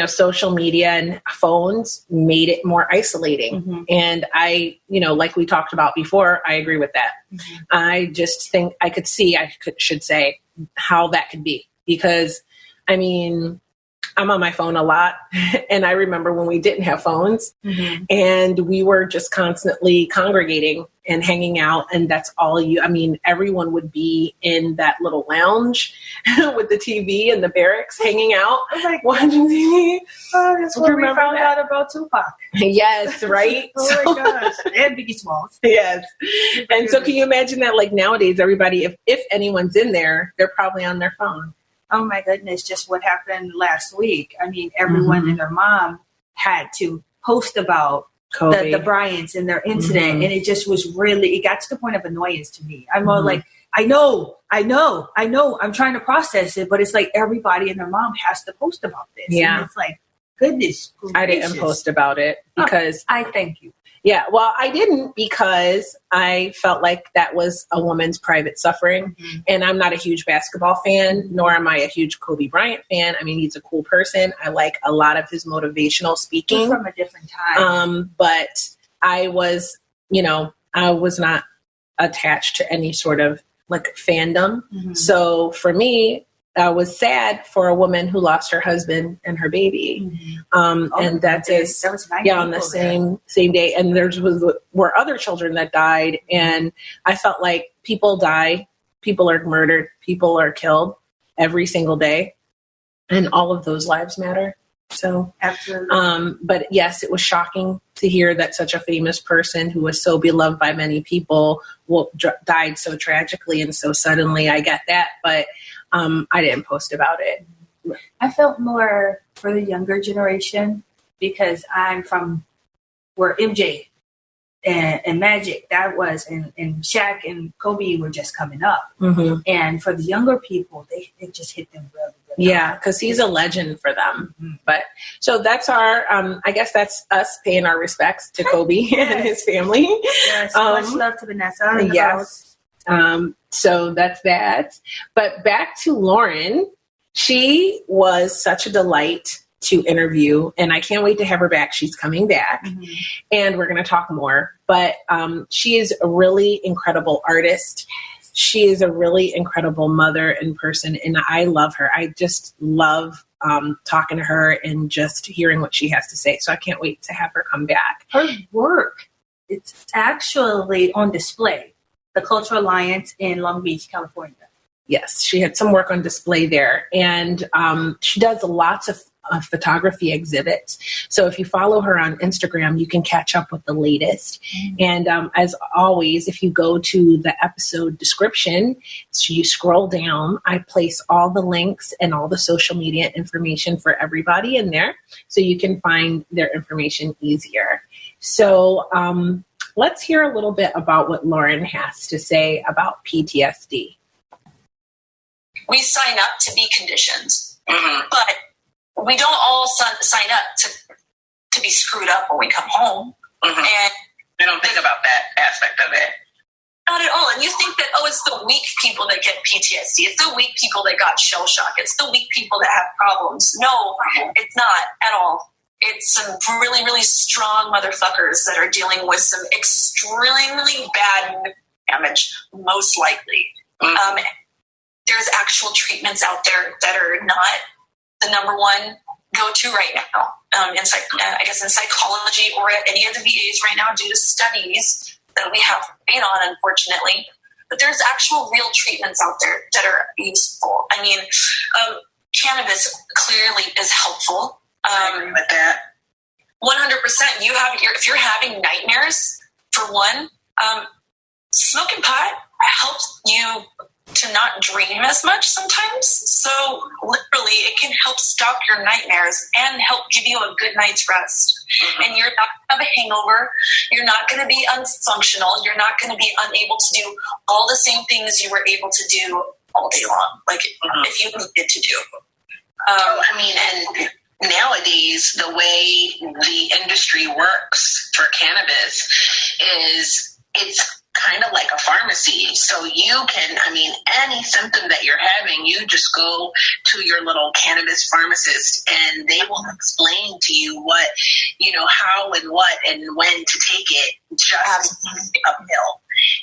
social media and phones made it more isolating. And I, like we talked about before, I agree with that. I just think I should say how that could be, because I'm on my phone a lot. And I remember when we didn't have phones and we were just constantly congregating and hanging out. And that's all everyone would be in that little lounge with the TV and the barracks hanging out. I was like, watching TV. Oh, that's where we found out about Tupac. Yes, right? Oh my gosh. And Biggie Smalls. Yes. And so can you imagine that, like, nowadays, everybody, if anyone's in there, they're probably on their phone. Oh my goodness, just what happened last week. Everyone and their mom had to post about the Bryants and their incident. And it just was it got to the point of annoyance to me. I'm all like, I know. I'm trying to process it, but it's like everybody and their mom has to post about this. Yeah. And it's like, goodness gracious. I didn't post about it because I thank you. Yeah, well, I didn't, because I felt like that was a woman's private suffering. And I'm not a huge basketball fan, nor am I a huge Kobe Bryant fan. He's a cool person. I like a lot of his motivational speaking. He's from a different time. But I was not attached to any sort of like fandom. So for me, I was sad for a woman who lost her husband and her baby. And that was on the same day. And were other children that died. And I felt like people die, people are murdered, people are killed every single day. And all of those lives matter. So, absolutely. But yes, it was shocking to hear that such a famous person who was so beloved by many people died so tragically and so suddenly. I get that, but I didn't post about it. I felt more for the younger generation, because I'm from where MJ and Magic, that was, and Shaq and Kobe were just coming up. And for the younger people, it just hit them really, really Yeah, because he's a legend for them. But so that's our, I guess that's us paying our respects to Kobe and his family. Yes, much love to Vanessa. And yes. So that's that. But back to Lauren. She was such a delight to interview, and I can't wait to have her back. She's coming back, and we're going to talk more. But she is a really incredible artist. She is a really incredible mother and person, and I love her. I just love talking to her and just hearing what she has to say. So I can't wait to have her come back. Her work, it's actually on display. The Cultural Alliance in Long Beach, California. Yes, she had some work on display there. And she does lots of photography exhibits. So if you follow her on Instagram, you can catch up with the latest. And as always, if you go to the episode description, so you scroll down, I place all the links and all the social media information for everybody in there, so you can find their information easier. So let's hear a little bit about what Lauren has to say about PTSD. We sign up to be conditioned, but we don't all sign up to be screwed up when we come home. And we don't think about that aspect of it. Not at all. And you think that, it's the weak people that get PTSD. It's the weak people that got shell shock. It's the weak people that have problems. No, it's not at all. It's some really, really strong motherfuckers that are dealing with some extremely bad damage, most likely. There's actual treatments out there that are not the number one go-to right now, in psychology or at any of the VAs right now, due to studies that we have been on, unfortunately. But there's actual real treatments out there that are useful. I mean, cannabis clearly is helpful. I agree with that. 100%. If you're having nightmares, for one, smoking pot helps you to not dream as much sometimes. So literally, it can help stop your nightmares and help give you a good night's rest. And you're not going to have a hangover. You're not going to be unfunctional. You're not going to be unable to do all the same things you were able to do all day long, like if you needed to do. And nowadays, the way the industry works for cannabis is it's kind of like a pharmacy. So you can, any symptom that you're having, you just go to your little cannabis pharmacist and they will explain to you what, how and what and when to take it, just a pill.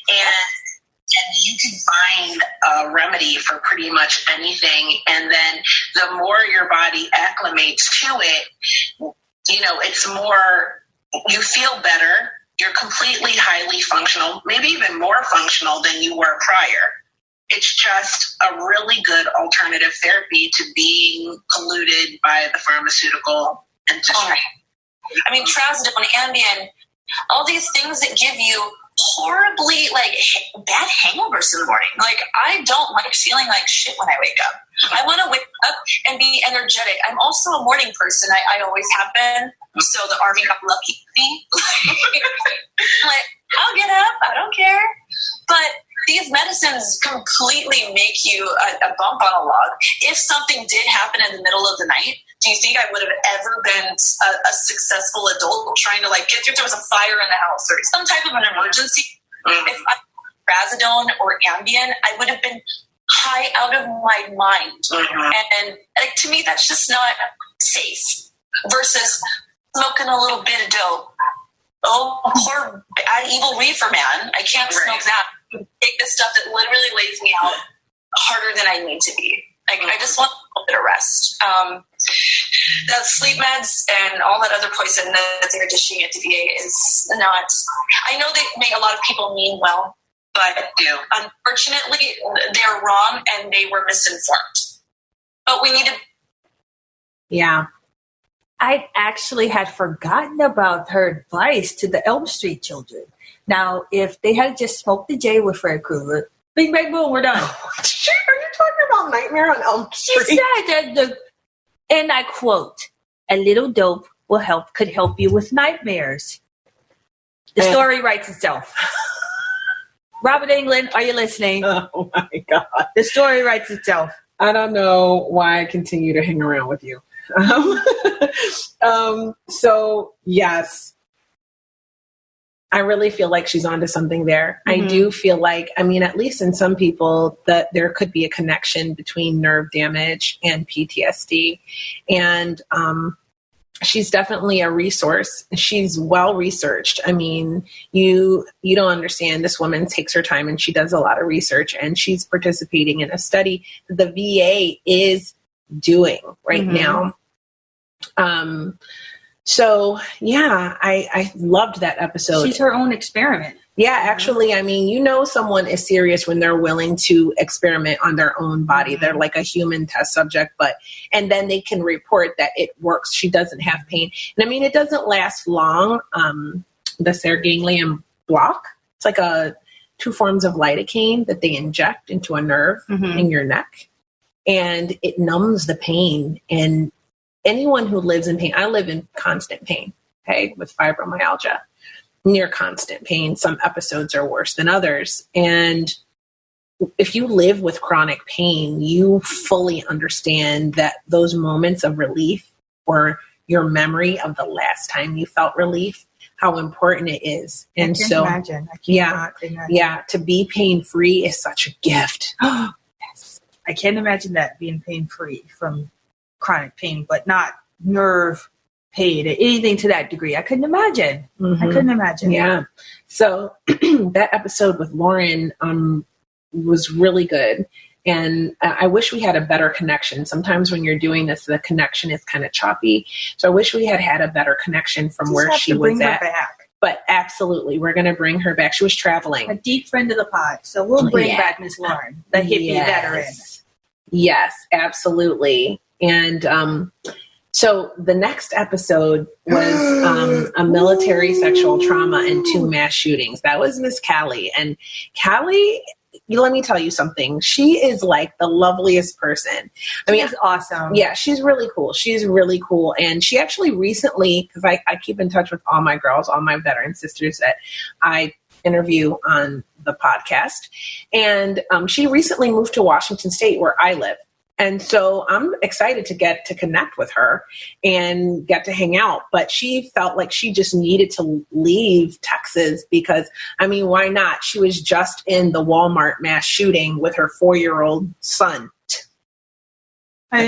And you can find a remedy for pretty much anything. And then the more your body acclimates to it, it's more, you feel better. You're completely highly functional, maybe even more functional than you were prior. It's just a really good alternative therapy to being polluted by the pharmaceutical industry. Trazodone, Ambien, all these things that give you horribly bad hangovers in the morning. I don't like feeling like shit when I wake up. I want to wake up and be energetic. I'm also a morning person. I always have been. So the Army got lucky with me. I'll get up. I don't care. But these medicines completely make you a bump on a log. If something did happen in the middle of the night, do you think I would have ever been a successful adult trying to get through? There was a fire in the house or some type of an emergency. If I had Trazodone or Ambien, I would have been high out of my mind. And to me, that's just not safe. Versus smoking a little bit of dope. Oh, poor bad evil reefer man. I can't smoke that. Take this stuff that literally lays me out harder than I need to be. I just want a little bit of rest. That sleep meds and all that other poison that they're dishing at the VA is not. I know they make a lot of people mean well, but unfortunately, they're wrong and they were misinformed. But we need to. Yeah. I actually had forgotten about her advice to the Elm Street children. Now, if they had just smoked the J with Fred Krueger, bing, bang, boom, we're done. Shit, are you talking about Nightmare on Elm Street? She said that and I quote, "A little dope could help you with nightmares." The story writes itself. Robert Englund, are you listening? Oh my God. The story writes itself. I don't know why I continue to hang around with you. So yes, I really feel like she's onto something there. I do feel like, I mean, at least in some people, that there could be a connection between nerve damage and PTSD. And she's definitely a resource. She's well researched. I mean, you don't understand. This woman takes her time and she does a lot of research, and she's participating in a study that the VA is doing right now. So yeah, I loved that episode. She's her own experiment. Yeah, actually, I mean, you know, someone is serious when they're willing to experiment on their own body. They're like a human test subject, and then they can report that it works. She doesn't have pain. And I mean, it doesn't last long. The Serganglian block, it's like two forms of lidocaine that they inject into a nerve in your neck, and it numbs the pain. And anyone who lives in pain, I live in constant pain, okay, with fibromyalgia. Near constant pain. Some episodes are worse than others. And if you live with chronic pain, you fully understand that those moments of relief, or your memory of the last time you felt relief, how important it is. And I can't imagine. Yeah, to be pain-free is such a gift. Yes. I can't imagine that, being pain-free from chronic pain, but not nerve pain, anything to that degree. I couldn't imagine. I couldn't imagine. Yeah. So that episode with Lauren was really good. And I wish we had a better connection. Sometimes when you're doing this, the connection is kind of choppy. So I wish we had a better connection from where she was at. Back. But absolutely, we're going to bring her back. She was traveling. A deep friend of the pod. So we'll bring back Miss Lauren, the hippie veteran. Yes, absolutely. And so the next episode was a military sexual trauma and 2 mass shootings. That was Miss Callie. And Callie, let me tell you something. She is like the loveliest person. I mean, she's awesome. Yeah, she's really cool. She's really cool. And she actually recently, because I keep in touch with all my girls, all my veteran sisters that I interview on the podcast. And she recently moved to Washington State, where I live. And so I'm excited to get to connect with her and get to hang out. But she felt like she just needed to leave Texas because, I mean, why not? She was just in the Walmart mass shooting with her 4-year-old son. How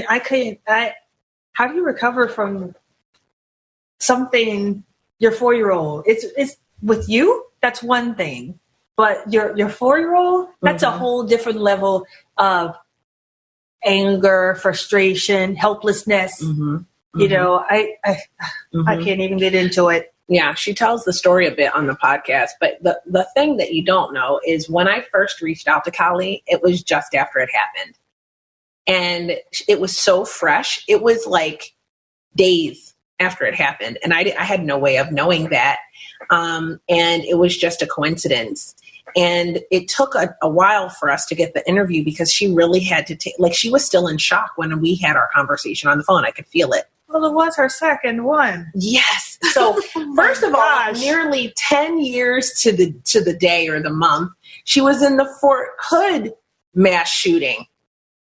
do you recover from something, your 4-year-old? It's with you, that's one thing. But your 4-year-old, that's a whole different level of anger, frustration, helplessness. You know, I can't even get into it. Yeah, she tells the story a bit on the podcast. But the thing that you don't know is when I first reached out to Callie, it was just after it happened. And it was so fresh. It was like days after it happened. And I had no way of knowing that. And it was just a coincidence. And it took a while for us to get the interview because she really had to take, like, she was still in shock when we had our conversation on the phone. I could feel it. Well, it was her second one. Yes. So first of all, nearly 10 years to the day or the month, she was in the Fort Hood mass shooting.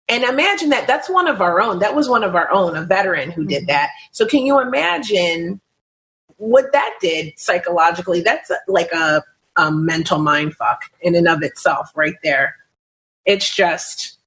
And imagine that's one of our own. That was one of our own, a veteran who did that. So can you imagine what that did psychologically? That's like a mental mind fuck in and of itself right there. It's just,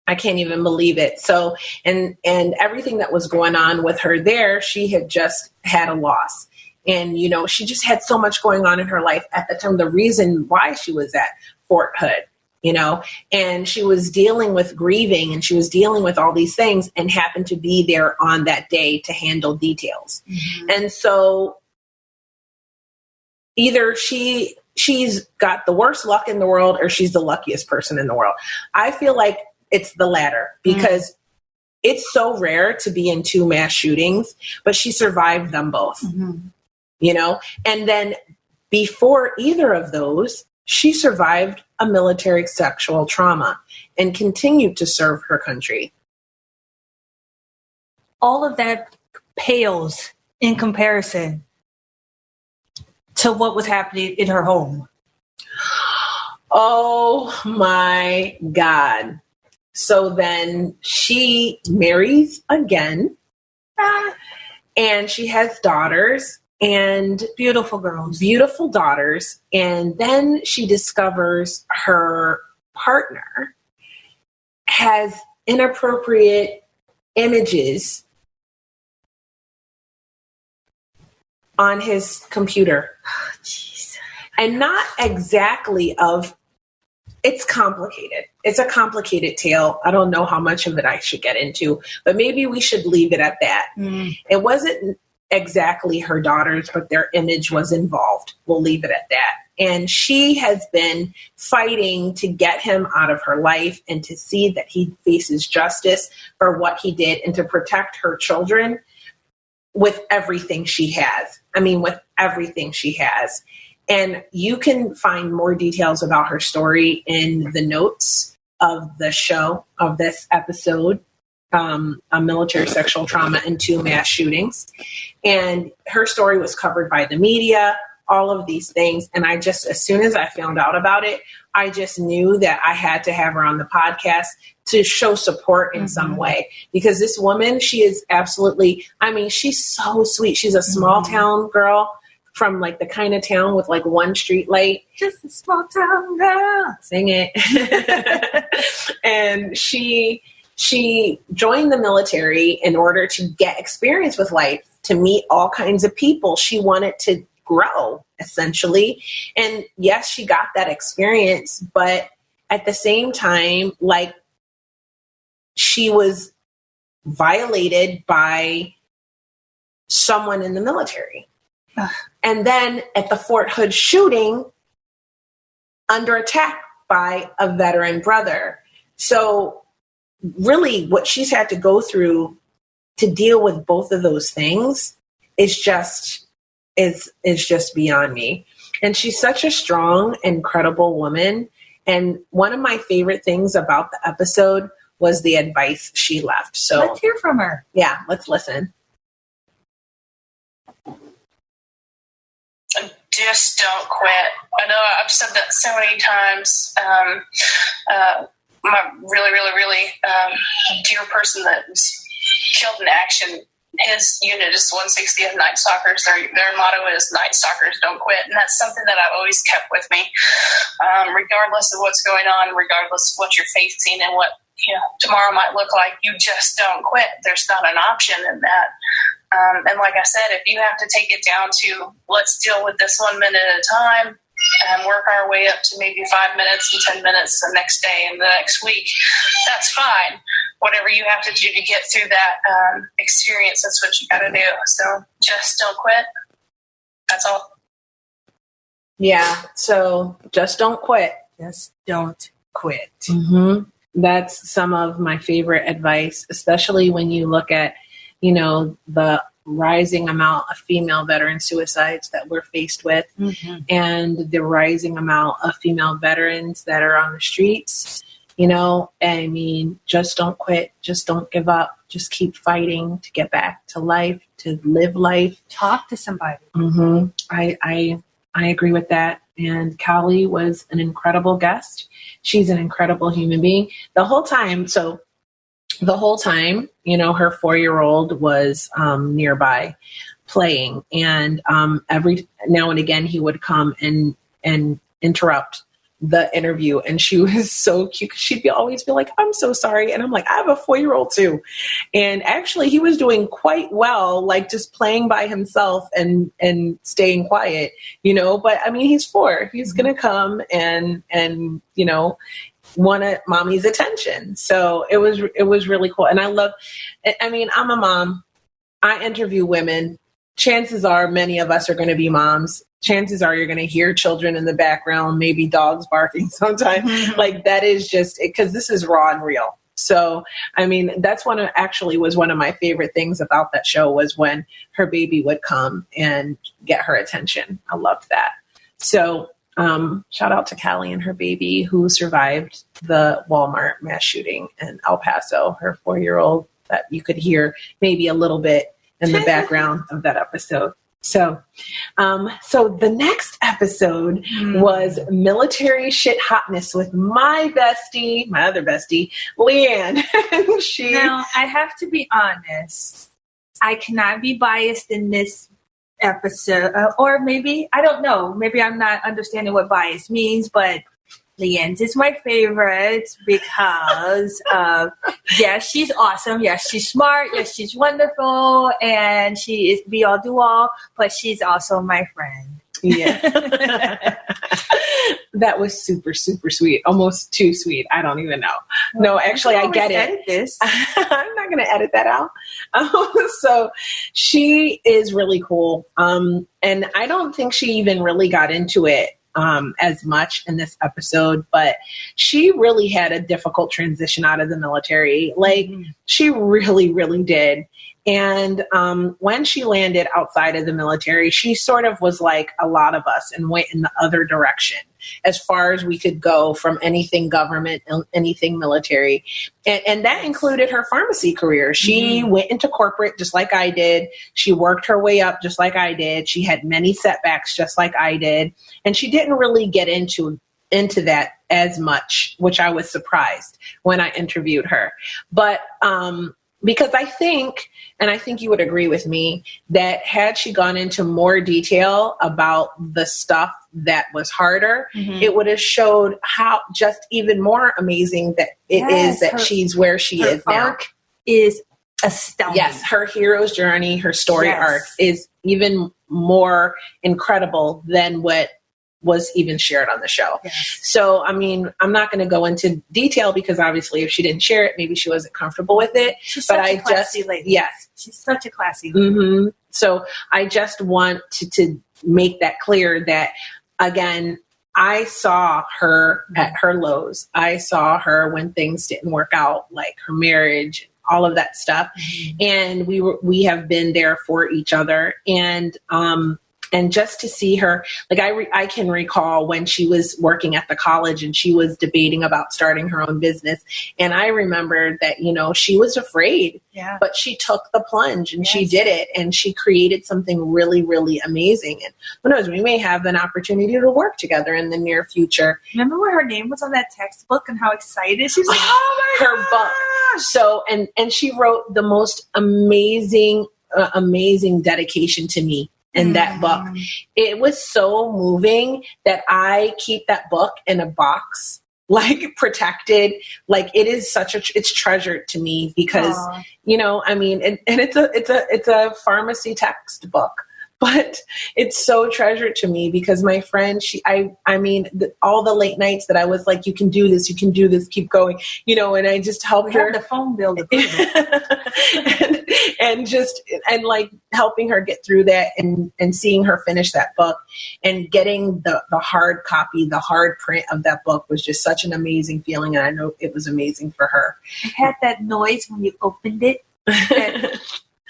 I can't even believe it. So, and everything that was going on with her there, she had just had a loss. And, you know, she just had so much going on in her life at the time, the reason why she was at Fort Hood, you know, and she was dealing with grieving and she was dealing with all these things and happened to be there on that day to handle details. And so either she's got the worst luck in the world or she's the luckiest person in the world. I feel like it's the latter because it's so rare to be in 2 mass shootings, but she survived them both, you know? And then before either of those, she survived a military sexual trauma and continued to serve her country. All of that pales in comparison to what was happening in her home. Oh my God. So then she marries again, and she has daughters, and Beautiful girls. beautiful daughters. And then she discovers her partner has inappropriate images on his computer. Jeez. And not exactly of, it's complicated. It's a complicated tale. I don't know how much of it I should get into, but maybe we should leave it at that. It wasn't exactly her daughters, but their image was involved. We'll leave it at that. And she has been fighting to get him out of her life and to see that he faces justice for what he did and to protect her children with everything she has. I mean, with everything she has. And you can find more details about her story in the notes of the show, of this episode, a military sexual trauma and 2 mass shootings. And her story was covered by the media, all of these things. And I just, as soon as I found out about it, I just knew that I had to have her on the podcast to show support in some way. Because this woman, she is absolutely, I mean, she's so sweet. She's a small town girl from like the kind of town with like one street light. Just a small town girl. Sing it. And she joined the military in order to get experience with life, to meet all kinds of people. She wanted to grow, essentially. And yes, she got that experience, but at the same time, like, she was violated by someone in the military. And then at the Fort Hood shooting, under attack by a veteran brother. So really what she's had to go through to deal with both of those things is just beyond me. And she's such a strong, incredible woman. And one of my favorite things about the episode was the advice she left. So let's hear from her. Yeah, let's listen. Just don't quit. I know I've said that so many times. My really, really, really dear person that was killed in action, his unit is 160th Night Stalkers. Their motto is Night Stalkers don't quit. And that's something that I've always kept with me, regardless of what's going on, regardless of what you're facing and what tomorrow might look like. You just don't quit. There's not an option in that. And like I said, if you have to take it down to let's deal with this 1 minute at a time and work our way up to maybe 5 minutes and 10 minutes the next day and the next week, that's fine. Whatever you have to do to get through that experience, that's what you got to do. So just don't quit. That's all. Yeah. So just don't quit. Just don't quit. Mm-hmm. That's some of my favorite advice, especially when you look at, the rising amount of female veteran suicides that we're faced with, and the rising amount of female veterans that are on the streets. I mean, just don't quit. Just don't give up. Just keep fighting to get back to life, to live life. Talk to somebody. Mm-hmm. I agree with that. And Callie was an incredible guest. She's an incredible human being. The whole time, her 4-year-old was nearby playing. And every now and again, he would come and interrupt the interview. And she was so cute. She'd always be like, I'm so sorry. And I'm like, I have a 4-year-old too. And actually he was doing quite well, like just playing by himself and staying quiet, but I mean, he's 4, he's going to come and wanted mommy's attention. So it was really cool. And I'm a mom. I interview women. Chances are many of us are going to be moms. Chances are you're going to hear children in the background, maybe dogs barking sometime. Like that is just because this is raw and real. So, I mean, that's one of my favorite things about that show was when her baby would come and get her attention. I loved that. So, shout out to Callie and her baby who survived the Walmart mass shooting in El Paso, her 4-year-old that you could hear maybe a little bit in the background of that episode. So the next episode was military shit hotness with my other bestie, Leanne. Now, I have to be honest. I cannot be biased in this episode, or maybe, I don't know. Maybe I'm not understanding what bias means, but Leanne's is my favorite because yes, she's awesome. Yes, she's smart. Yes, she's wonderful. And she is be all do all, but she's also my friend. Yeah. That was super, super sweet. Almost too sweet. I don't even know. No, actually, I get it. Edit this. I'm not going to edit that out. So she is really cool. And I don't think she even really got into it as much in this episode, but she really had a difficult transition out of the military. Like she really, really did. And when she landed outside of the military, she sort of was like a lot of us and went in the other direction as far as we could go from anything government, anything military. And that included her pharmacy career. She went into corporate just like I did. She worked her way up just like I did. She had many setbacks just like I did. And she didn't really get into that as much, which I was surprised when I interviewed her. But because I think you would agree with me, that had she gone into more detail about the stuff that was harder, it would have showed how just even more amazing that it is that she's where she is now. Her arc is astounding. Yes, her hero's journey, her story arc is even more incredible than what was even shared on the show. Yes. So, I mean, I'm not going to go into detail because obviously if she didn't share it, maybe she wasn't comfortable with it. She's such a classy lady. Yes. She's such a classy lady. So I just want to make that clear that, again, I saw her at her lows. I saw her when things didn't work out, like her marriage, all of that stuff. And we have been there for each other. And just to see her, like I can recall when she was working at the college and she was debating about starting her own business. And I remembered that, she was afraid, but she took the plunge and she did it and she created something really, really amazing. And who knows, we may have an opportunity to work together in the near future. Remember when her name was on that textbook and how excited she was? Like, oh my her gosh! book. So, and she wrote the most amazing dedication to me. In that book. It was so moving that I keep that book in a box, like protected. Like it is it's treasured to me because, I mean, and it's a pharmacy textbook, but it's so treasured to me because my friend, all the late nights that I was like, you can do this, keep going, and I just helped her. The phone bill to and like helping her get through that and seeing her finish that book and getting the hard copy, the hard print of that book was just such an amazing feeling. And I know it was amazing for her. It had that noise when you opened it.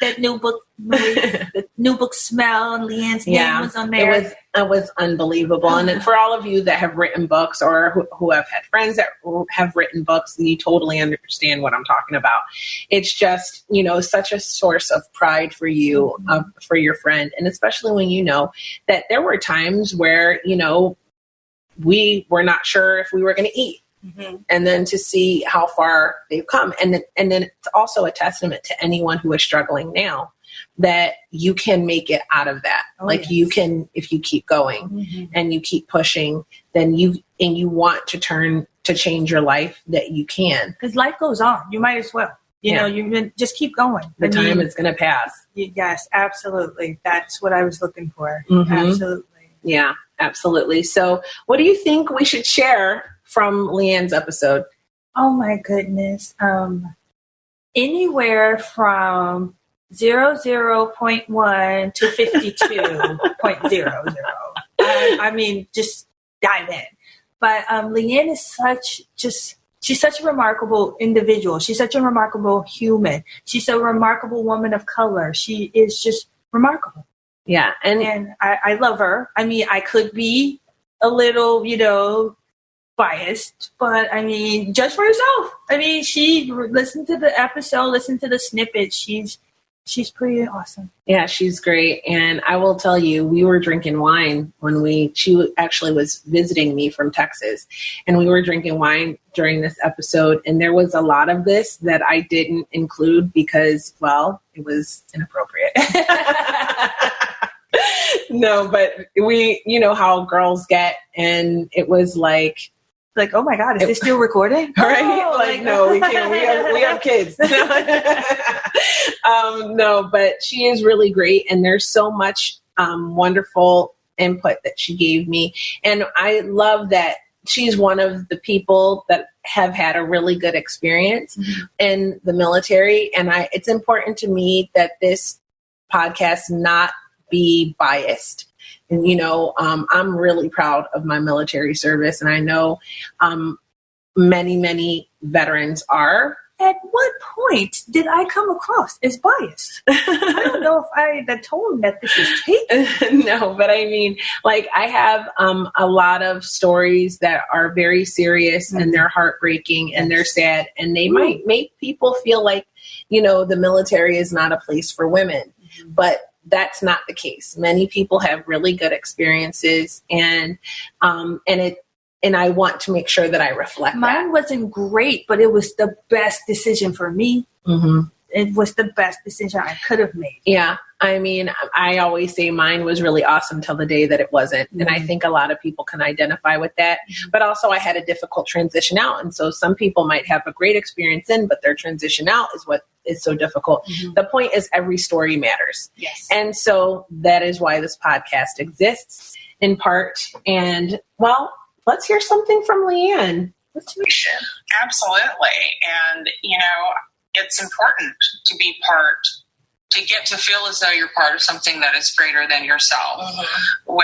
That new book noise, the new book smell, and Leanne's name was on there. It was unbelievable. And then for all of you that have written books or who have had friends that have written books, you totally understand what I'm talking about. It's just, such a source of pride for you, for your friend. And especially when you know that there were times where, we were not sure if we were going to eat. And then to see how far they've come. And then it's also a testament to anyone who is struggling now that you can make it out of that. You can, if you keep going and you keep pushing, then you want to change your life, that you can. Because life goes on. You might as well. You just keep going. The time is going to pass. Yes, absolutely. That's what I was looking for. Absolutely. Yeah, absolutely. So what do you think we should share from Leanne's episode? Oh my goodness. Anywhere from 00.1 to 52.00. I mean, just dive in. But Leanne is she's such a remarkable individual. She's such a remarkable human. She's a remarkable woman of color. She is just remarkable. Yeah. And I love her. I mean, I could be a little, biased, but I mean, judge for yourself. I mean, she listened to the episode, listened to the snippet. She's She's pretty awesome. Yeah, she's great. And I will tell you, we were drinking wine she actually was visiting me from Texas, and we were drinking wine during this episode. And there was a lot of this that I didn't include because, well, it was inappropriate. No, but you know how girls get, and it was like, oh my God, is this still recording? Right? Oh, No, we can't. We have kids. No, but she is really great. And there's so much wonderful input that she gave me. And I love that she's one of the people that have had a really good experience in the military. And it's important to me that this podcast not be biased. And, I'm really proud of my military service. And I know many, many veterans are. At what point did I come across as biased? I don't know if the tone that this is taking. No, but I mean, I have a lot of stories that are very serious and they're heartbreaking and they're sad. And they might make people feel like, the military is not a place for women. But that's not the case. Many people have really good experiences, and I want to make sure that I reflect Mine wasn't great, but it was the best decision for me. Mm-hmm. It was the best decision I could have made. Yeah. I mean, I always say mine was really awesome till the day that it wasn't. Mm-hmm. And I think a lot of people can identify with that. Mm-hmm. But also I had a difficult transition out. And so some people might have a great experience but their transition out is what is so difficult. Mm-hmm. The point is every story matters. Yes. And so that is why this podcast exists in part. And well, let's hear something from Leanne. Absolutely. And, it's important to be to get to feel as though you're part of something that is greater than yourself. Mm-hmm.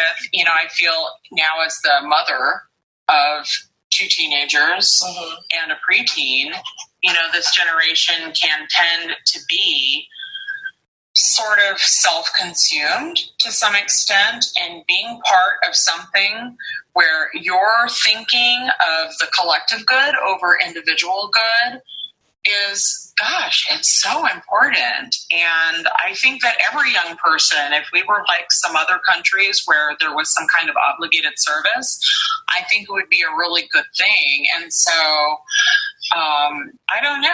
I feel now as the mother of 2 teenagers and a preteen, this generation can tend to be sort of self-consumed to some extent, and being part of something where you're thinking of the collective good over individual good is, it's so important. And I think that every young person, if we were like some other countries where there was some kind of obligated service, I think it would be a really good thing. And so, I don't know.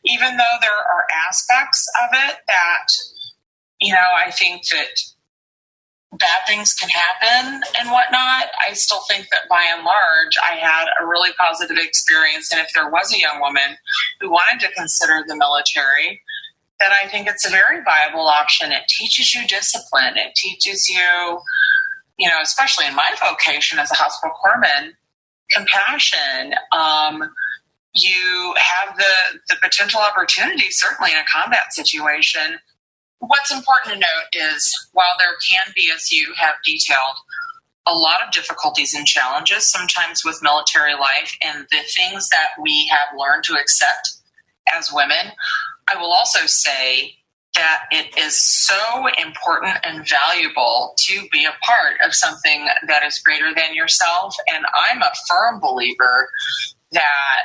Even though there are aspects of it that, I think that bad things can happen and whatnot, I still think that by and large, I had a really positive experience. And if there was a young woman who wanted to consider the military, then I think it's a very viable option. It teaches you discipline. It teaches you, especially in my vocation as a hospital corpsman, compassion. You have the potential opportunity, certainly in a combat situation. What's important to note is while there can be, as you have detailed, a lot of difficulties and challenges sometimes with military life and the things that we have learned to accept as women, I will also say that it is so important and valuable to be a part of something that is greater than yourself. And I'm a firm believer that,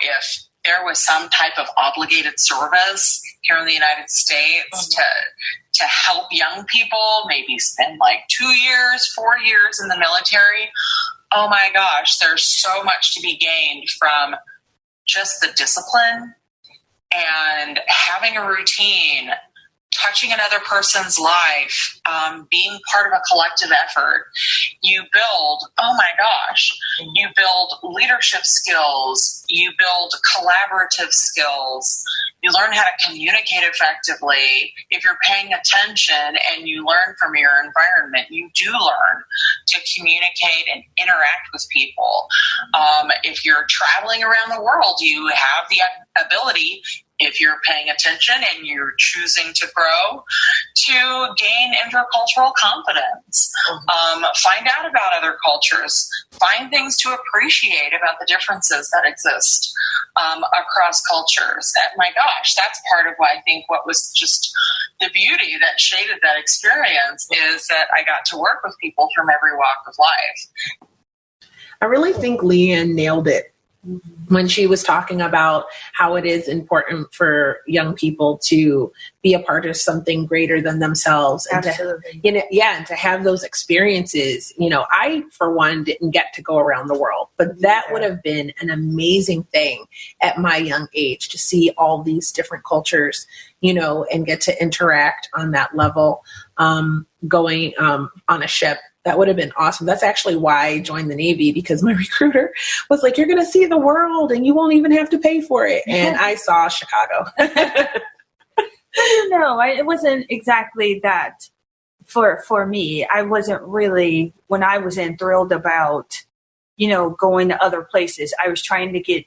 if there was some type of obligated service here in the United States to help young people maybe spend 2 years, 4 years in the military, oh my gosh, there's so much to be gained from just the discipline and having a routine, touching another person's life, being part of a collective effort. You build, you build leadership skills, you build collaborative skills, you learn how to communicate effectively. If you're paying attention and you learn from your environment, you do learn to communicate and interact with people. If you're traveling around the world, you have the ability, if you're paying attention and you're choosing to grow, to gain intercultural competence. Find out about other cultures. Find things to appreciate about the differences that exist across cultures. And my gosh, that's part of why I think what was just the beauty that shaded that experience is that I got to work with people from every walk of life. I really think Leanne nailed it when she was talking about how it is important for young people to be a part of something greater than themselves. And Absolutely. and to have those experiences. I, for one, didn't get to go around the world, but that would have been an amazing thing at my young age to see all these different cultures, and get to interact on that level, going on a ship. That would have been awesome. That's actually why I joined the Navy, because my recruiter was like, you're going to see the world and you won't even have to pay for it. And I saw Chicago. No, it wasn't exactly that for me. I wasn't really, when I was thrilled about, going to other places. I was trying to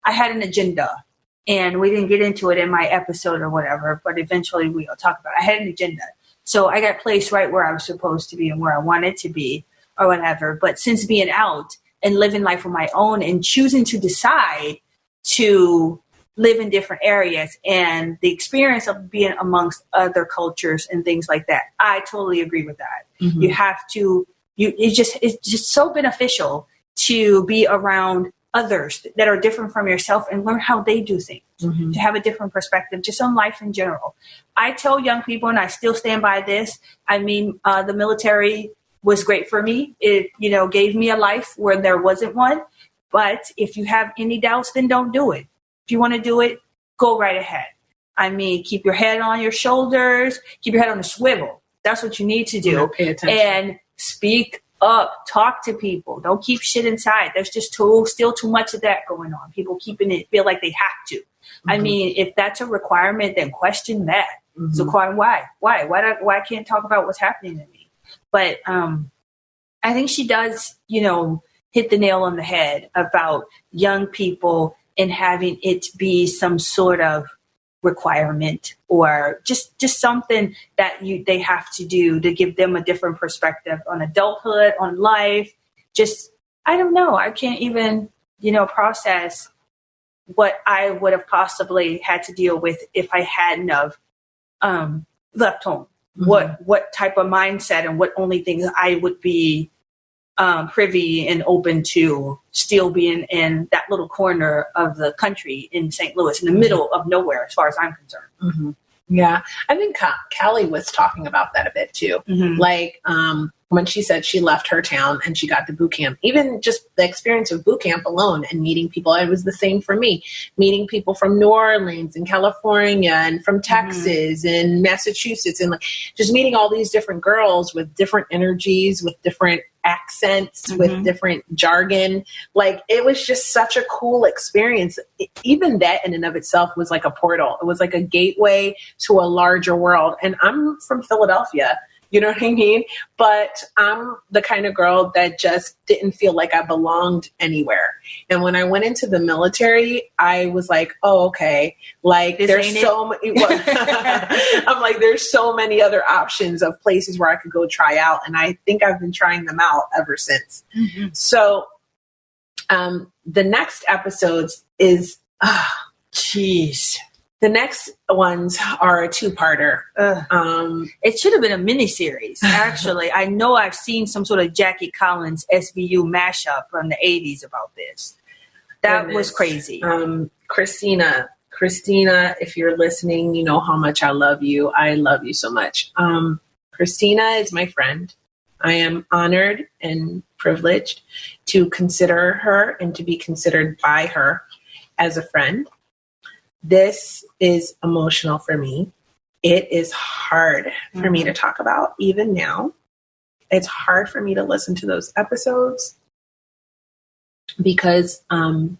I had an agenda, and we didn't get into it in my episode or whatever, but eventually we'll talk about it. I had an agenda. So I got placed right where I was supposed to be and where I wanted to be or whatever. But since being out and living life on my own and choosing to decide to live in different areas and the experience of being amongst other cultures and things like that, I totally agree with that. Mm-hmm. You have to, it's just so beneficial to be around others that are different from yourself and learn how they do things, mm-hmm. to have a different perspective just on life in general. I tell young people, and I still stand by this, the military was great for me. It, gave me a life where there wasn't one. But if you have any doubts, then don't do it. If you want to do it, go right ahead. Keep your head on your shoulders, keep your head on a swivel. That's what you need to do. Pay attention. And speak up, talk to people. Don't keep shit inside. There's just still too much of that going on. People keeping it, feel like they have to. Mm-hmm. If that's a requirement, then question that. Mm-hmm. So why can't talk about what's happening to me? But I think she does, hit the nail on the head about young people and having it be some sort of requirement or just something that they have to do to give them a different perspective on adulthood, on life. Just, I don't know. I can't even, process what I would have possibly had to deal with if I hadn't have left home. Mm-hmm. What type of mindset and what only things I would be privy and open to still being in that little corner of the country in St. Louis, in the middle of nowhere, as far as I'm concerned. Mm-hmm. Yeah. I think Callie was talking about that a bit too. Mm-hmm. Like, when she said she left her town and she got to boot camp, even just the experience of boot camp alone and meeting people, it was the same for me, meeting people from New Orleans and California and from Texas mm-hmm. and Massachusetts, and like just meeting all these different girls with different energies, with different accents, mm-hmm. with different jargon. Like, it was just such a cool experience. Even that in and of itself was like a portal. It was like a gateway to a larger world. And I'm from Philadelphia. You know what I mean? But I'm the kind of girl that just didn't feel like I belonged anywhere. And when I went into the military, I was like, oh, okay. Like, there's so many, I'm like, there's so many other options of places where I could go try out. And I think I've been trying them out ever since. Mm-hmm. So the next episodes is, the next ones are a two-parter. It should have been a mini-series, actually. I know I've seen some sort of Jackie Collins SVU mashup from the 80s about this. That was crazy. Christina, if you're listening, you know how much I love you. I love you so much. Christina is my friend. I am honored and privileged to consider her and to be considered by her as a friend. This is emotional for me. It is hard for me to talk about even now. It's hard for me to listen to those episodes because, well,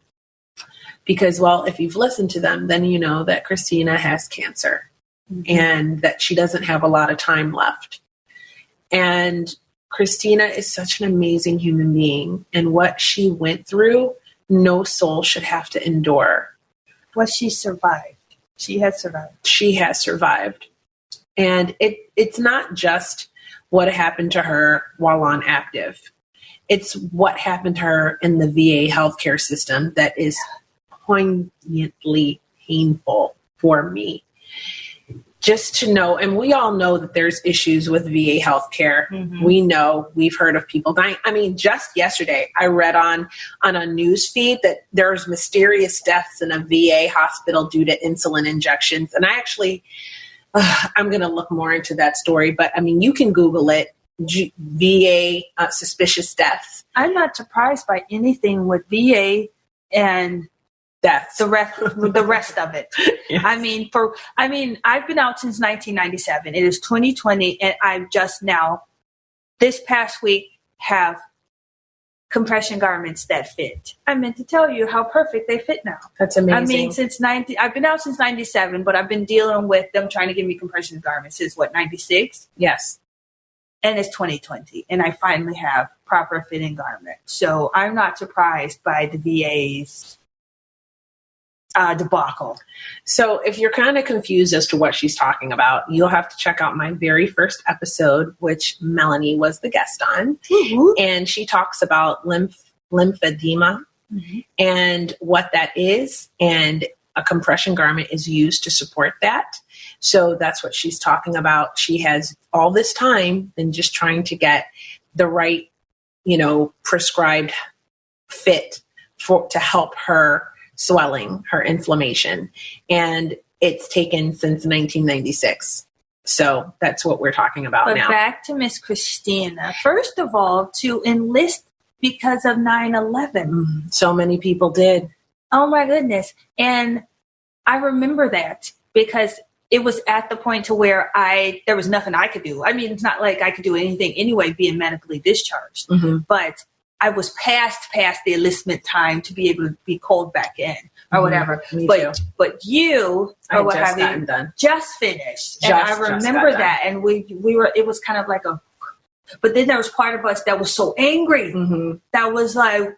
if you've listened to them, then you know that Christina has cancer and that she doesn't have a lot of time left. And Christina is such an amazing human being, and what she went through, no soul should have to endure. Well, she survived. She has survived. She has survived. And it's not just what happened to her while on active. It's what happened to her in the VA healthcare system that is poignantly painful for me. just to know, and we all know that there's issues with VA healthcare. Mm-hmm. We know, we've heard of people dying. I mean, just yesterday, I read on a news feed that there's mysterious deaths in a VA hospital due to insulin injections. And I actually, I'm going to look more into that story, but I mean, you can Google it, VA suspicious deaths. I'm not surprised by anything with VA and deaths. The rest of it. Yes. I mean, I've been out since 1997. It is 2020, and I've just now, this past week, have compression garments that fit. I meant to tell you how perfect they fit now. That's amazing. I mean, I've been out since 97, but I've been dealing with them trying to give me compression garments since 96? Yes. And it's 2020, and I finally have proper fitting garments. So I'm not surprised by the VA's debacle. So if you're kind of confused as to what she's talking about, you'll have to check out my very first episode, which Meloney was the guest on. Mm-hmm. And she talks about lymphedema mm-hmm. and what that is. And a compression garment is used to support that. So that's what she's talking about. She has all this time and just trying to get the right, prescribed fit to help her swelling, her inflammation. And it's taken since 1996. So that's what we're talking about now. But back to Miss Christina. First of all, to enlist because of 9/11. So many people did. Oh my goodness. And I remember that because it was at the point to where there was nothing I could do. I mean, it's not like I could do anything anyway, being medically discharged. Mm-hmm. But I was past the enlistment time to be able to be called back in or whatever. But you, or what have you, just finished. And I remember that. And we were, it was kind of like but then there was part of us that was so angry. Mm-hmm. That was like,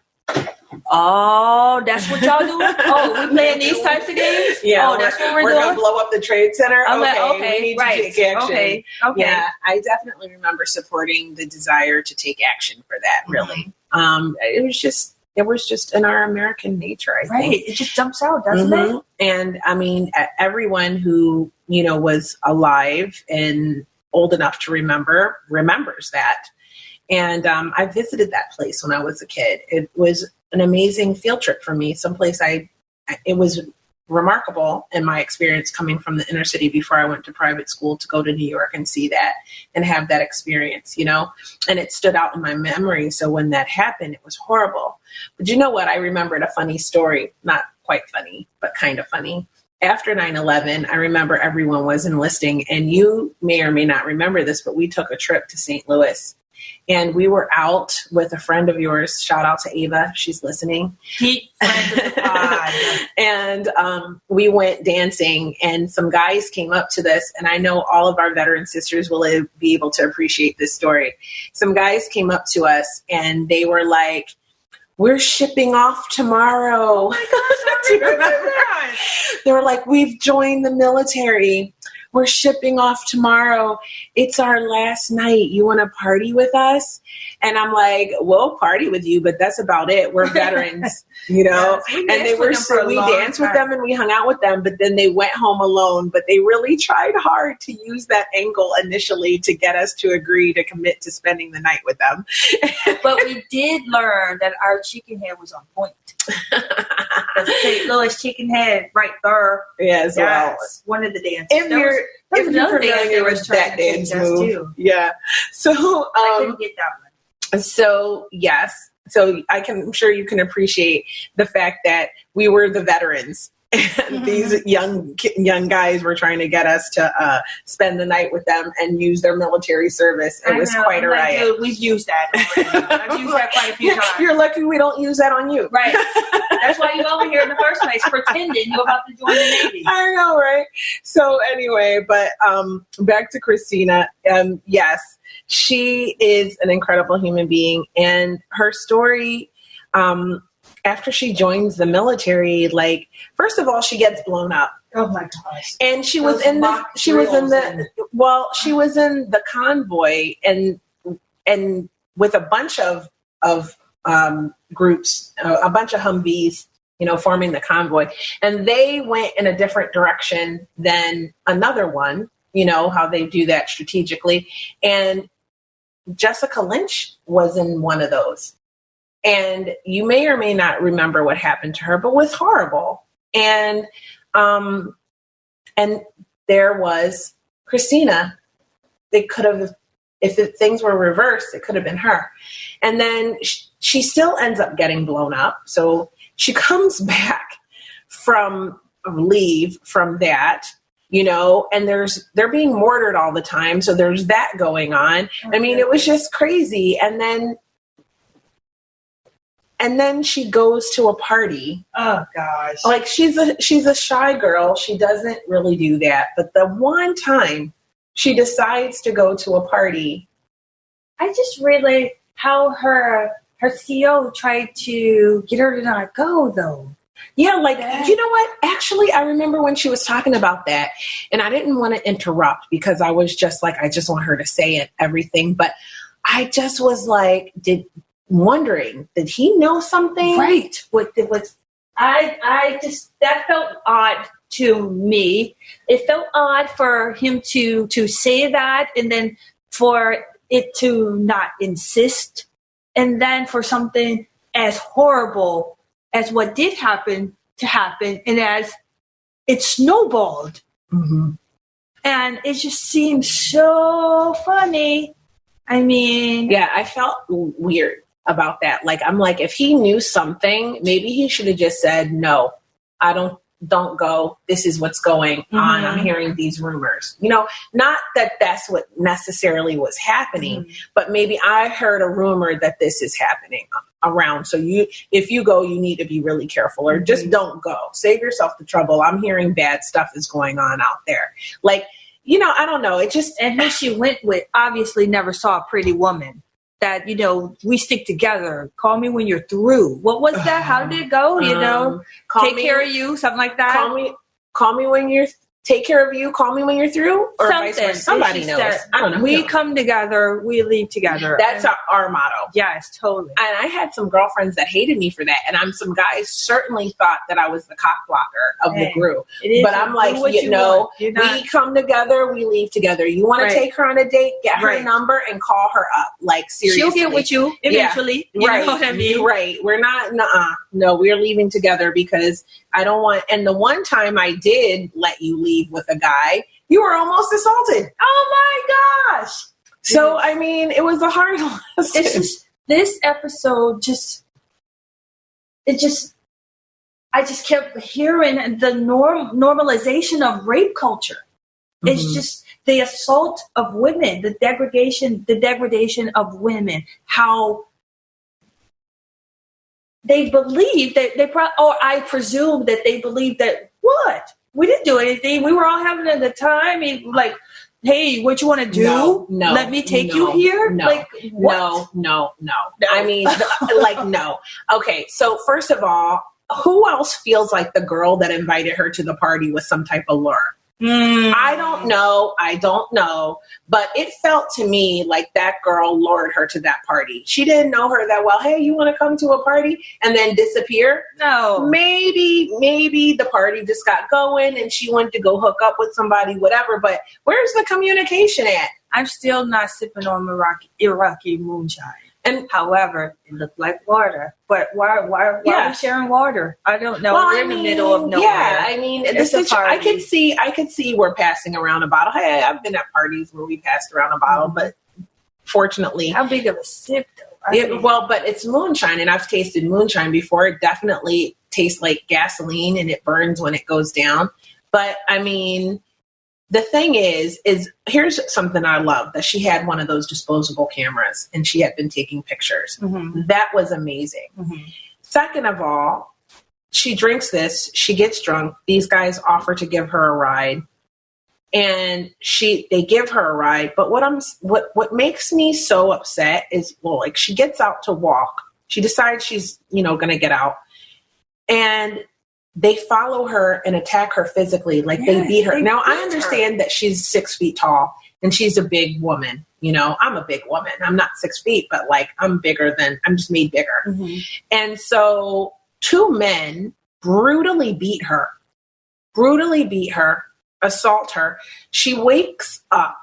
oh, that's what y'all doing? Oh, we playing these types of games? Yeah. Oh, that's what we're doing? We're going to blow up the Trade Center? I'm okay, like, we need right. to take action. Okay. Yeah, I definitely remember supporting the desire to take action for that, really. Mm-hmm. It was just in our American nature, I think. Right. It just jumps out, doesn't mm-hmm. it? And I mean, everyone who, was alive and old enough to remembers that. And I visited that place when I was a kid. It was an amazing field trip for me. Someplace it was remarkable in my experience coming from the inner city before I went to private school to go to New York and see that and have that experience, and it stood out in my memory. So when that happened, it was horrible. But you know what? I remembered a funny story, not quite funny, but kind of funny. After 9/11, I remember everyone was enlisting, and you may or may not remember this, but we took a trip to St. Louis. And we were out with a friend of yours. Shout out to Ava. She's listening. Friend of the pod. And we went dancing, and some guys came up to this. And I know all of our veteran sisters will be able to appreciate this story. Some guys came up to us, and they were like, "We're shipping off tomorrow." Oh my gosh, I remember that. They were like, "We've joined the military. We're shipping off tomorrow. It's our last night. You want to party with us?" And I'm like, "We'll party with you, but that's about it. We're veterans, Yes, and we danced with them and we hung out with them, but then they went home alone. But they really tried hard to use that angle initially to get us to agree to commit to spending the night with them. But we did learn that our chicken head was on point. The St. Louis chicken head right there. Yes, well, one of the dances. If you're familiar with that dance move, too. Yeah. So I couldn't get that one. So yes, so I'm sure you can appreciate the fact that we were the veterans. Mm-hmm. These young guys were trying to get us to spend the night with them and use their military service. It was quite a riot. Dude, we've used that already. I've used that quite a few times. You're lucky we don't use that on you. Right. That's why you're over here in the first place, pretending you're about to join the Navy. I know, right? So anyway, but back to Christina. Yes, she is an incredible human being, and her story, after she joins the military, first of all, she gets blown up. Oh my gosh. And she was in the convoy and with a bunch of groups, a bunch of Humvees, forming the convoy. And they went in a different direction than another one. you know, how they do that strategically. And Jessica Lynch was in one of those. And you may or may not remember what happened to her, but it was horrible. And there was Christina. They could have, if things were reversed, it could have been her. And then she still ends up getting blown up. So she comes back from leave from that, you know, and they're being mortared all the time. So there's that going on. I mean, it was just crazy. And then she goes to a party. Oh gosh. Like she's a shy girl. She doesn't really do that. But the one time she decides to go to a party. I just really how her CEO tried to get her to not go though. Yeah, like, you know what? Actually, I remember when she was talking about that, and I didn't want to interrupt because I was just like, I just want her to say it, everything. But I just was like, wondering, did he know something? Right. I just, that felt odd to me. It felt odd for him to say that, and then for it to not insist, and then for something as horrible as what did happen to happen, and as it snowballed. Mm-hmm. And it just seems so funny. I mean, yeah, I felt weird about that. Like, I'm like, if he knew something, maybe he should have just said, no, I don't go. This is what's going on. I'm hearing these rumors, you know, not that that's what necessarily was happening, but maybe I heard a rumor that this is happening around. So if you go, you need to be really careful, or just don't go. Save yourself the trouble. I'm hearing bad stuff is going on out there. Like, you know, I don't know. It just, and who she went with obviously never saw a pretty woman. That, you know, we stick together. Call me when you're through. What was that? How did it go? You know, take care of you, something like that. Call me when you're, take care of you. Call me when you're through, or something. Vice versa. Somebody knows. I don't know. We come together. We leave together. That's our motto. Yes, totally. And I had some girlfriends that hated me for that, and some guys certainly thought that I was the cock blocker of the group. But I'm like, you know, we come together, we leave together. You want to take her on a date, get her number, and call her up. Like, seriously, she'll get with you eventually. Yeah. You know what I mean? Right. We're not. No, we're leaving together because I don't want. And the one time I did let you leave with a guy, you were almost assaulted. Oh my gosh. So, I mean, it was a hard lesson. This episode I just kept hearing the normalization of rape culture. It's just the assault of women, the degradation of women, how they believe that I presume that they believe that what? We didn't do anything. We were all having a time. Like, hey, what you want to do? No. Let me take you here? No. Like, what? No. I mean, like, no. Okay, so first of all, who else feels like the girl that invited her to the party was some type of lure? I don't know. But it felt to me like that girl lured her to that party. She didn't know her that well. Hey, you want to come to a party and then disappear? No. Maybe the party just got going and she wanted to go hook up with somebody, whatever. But where's the communication at? I'm still not sipping on Iraqi moonshine. And however, it looked like water. But why are we sharing water? I don't know. Well, we're in the middle of nowhere. Yeah, I mean, I could see we're passing around a bottle. Hey, I've been at parties where we passed around a bottle, but fortunately, how big of a sip though? But it's moonshine, and I've tasted moonshine before. It definitely tastes like gasoline, and it burns when it goes down. But I mean, the thing is here's something I love, that she had one of those disposable cameras and she had been taking pictures. That was amazing. Second of all, she drinks this, she gets drunk. These guys offer to give her a ride and they give her a ride. But what makes me so upset is, well, like, she gets out to walk. She decides she's, going to get out, and they follow her and attack her physically. Like, they beat her. Now, I understand that she's 6 feet tall and she's a big woman. I'm a big woman. I'm not 6 feet, but like, I'm just made bigger. And so 2 men brutally beat her. assault her. She wakes up.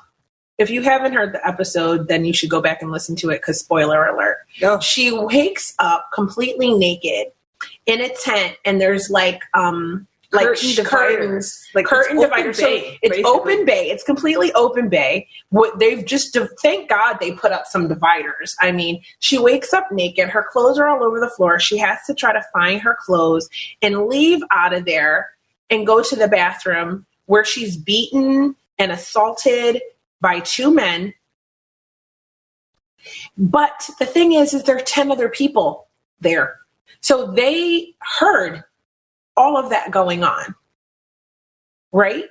If you haven't heard the episode, then you should go back and listen to it because spoiler alert. Oh. She wakes up completely naked in a tent, and there's like curtains, like curtain dividers. So it's open bay. It's completely open bay. They've just, thank God they put up some dividers. I mean, she wakes up naked. Her clothes are all over the floor. She has to try to find her clothes and leave out of there and go to the bathroom where she's beaten and assaulted by 2 men. But the thing is there are 10 other people there. So they heard all of that going on, right?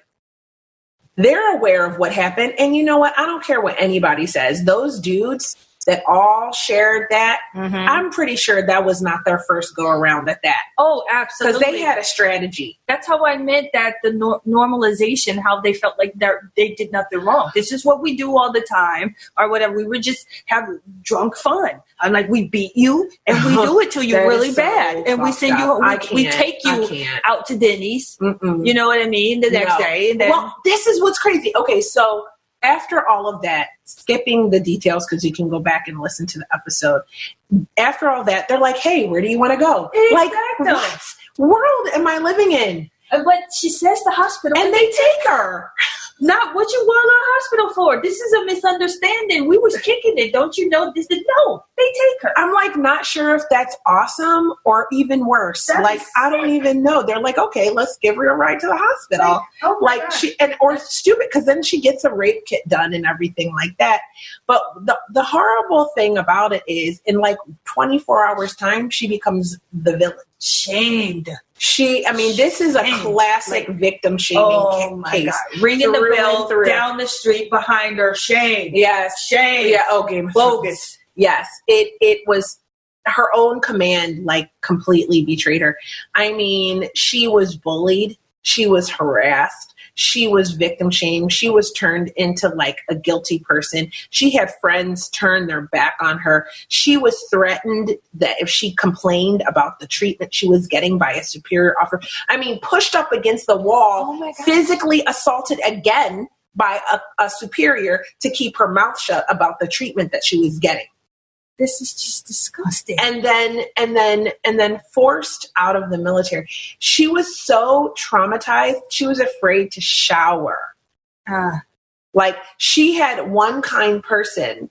They're aware of what happened. And you know what? I don't care what anybody says. Those dudes that all shared that, I'm pretty sure that was not their first go around at that. Oh, absolutely. Because they had a strategy. That's how I meant that the normalization, how they felt like they did nothing wrong. This is what we do all the time or whatever. We would just have drunk fun. I'm like, we beat you and we do it to you really bad. And we send you, we take you out to Denny's. You know what I mean? The next day. And then, well, this is what's crazy. Okay, so after all of that, skipping the details because you can go back and listen to the episode. After all that, they're like, hey, where do you want to go? Exactly. Like, what world am I living in? But she says the hospital. And they take her. Not what you want a hospital for. This is a misunderstanding. We was kicking it. Don't you know this? No, they take her. I'm like, not sure if that's awesome or even worse. I don't even know. They're like, okay, let's give her a ride to the hospital. Or stupid, because then she gets a rape kit done and everything like that. But the horrible thing about it is in like 24 hours time, she becomes the villain. Shamed. This is a classic victim shaming case. God. Ringing the bell down the street behind her. Shame. Yes. Shame. Yeah. Okay. Bogus. Yes. It was her own command, like, completely betrayed her. I mean, she was bullied. She was harassed. She was victim shamed. She was turned into like a guilty person. She had friends turn their back on her. She was threatened that if she complained about the treatment she was getting by a superior officer, pushed up against the wall, physically assaulted again by a superior to keep her mouth shut about the treatment that she was getting. This is just disgusting. And then forced out of the military. She was so traumatized. She was afraid to shower. Like, she had one kind person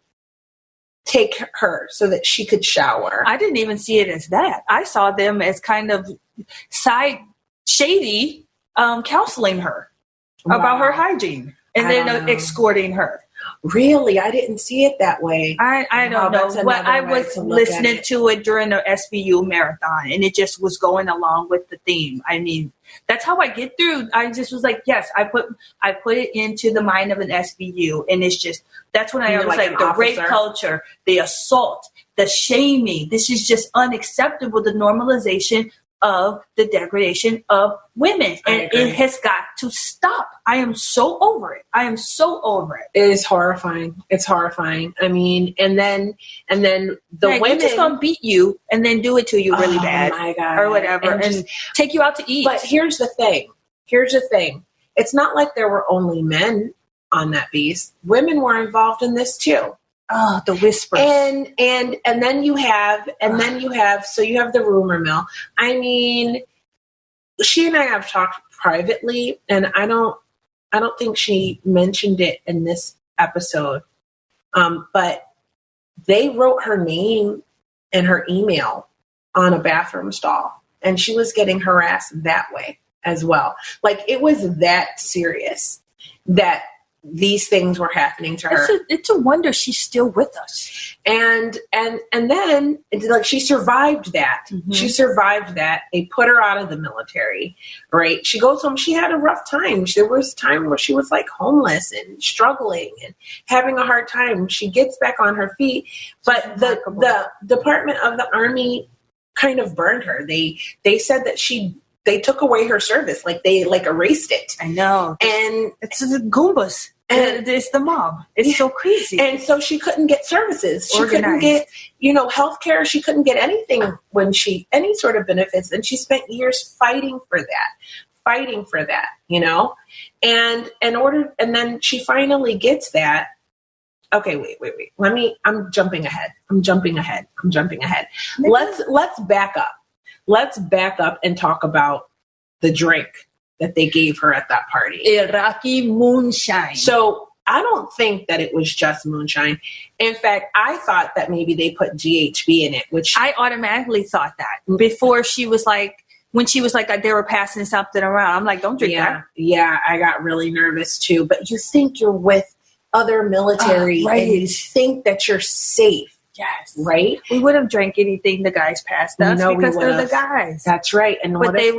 take her so that she could shower. I didn't even see it as that. I saw them as kind of shady counseling her about her hygiene and then escorting her. Really? I didn't see it that way. I don't know. Well, I was listening to it during the SVU marathon, and it just was going along with the theme. I mean, that's how I get through. I just was like, yes, I put it into the mind of an SVU, and it's just, that's when I was like the rape culture, the assault, the shaming. This is just unacceptable, the normalization of the degradation of women. And it has got to stop. I am so over it. It is horrifying. It's horrifying. I mean, and then the women just gonna beat you and then do it to you really bad. My God. Or whatever. And take you out to eat. But here's the thing. It's not like there were only men on that beast. Women were involved in this too. Oh, the whispers. And then you have so you have the rumor mill. I mean, she and I have talked privately, and I don't think she mentioned it in this episode. But they wrote her name and her email on a bathroom stall, and she was getting harassed that way as well. Like, it was that serious that these things were happening to her. It's a wonder she's still with us. And then, like, she survived that. Mm-hmm. She survived that. They put her out of the military, right? She goes home. She had a rough time. There was a time where she was like homeless and struggling and having a hard time. She gets back on her feet, but the Department of the Army kind of burned her. They said that they took away her service, like they erased it. I know. And it's the Goombas. And it's the mob. It's so crazy. And so she couldn't get services. She couldn't get, health care. She couldn't get anything any sort of benefits. And she spent years fighting for that. fighting for that, you know? And then she finally gets that. Okay, wait. I'm jumping ahead. Let's back up. Let's back up and talk about the drink that they gave her at that party. Iraqi moonshine. So I don't think that it was just moonshine. In fact, I thought that maybe they put GHB in it, which I automatically thought that before she was like, when she was like, they were passing something around. I'm like, don't drink that. Yeah, I got really nervous too. But you think you're with other military right. and you think that you're safe. Yes. Right? We would have drank anything the guys passed us because they're the guys. That's right. And but they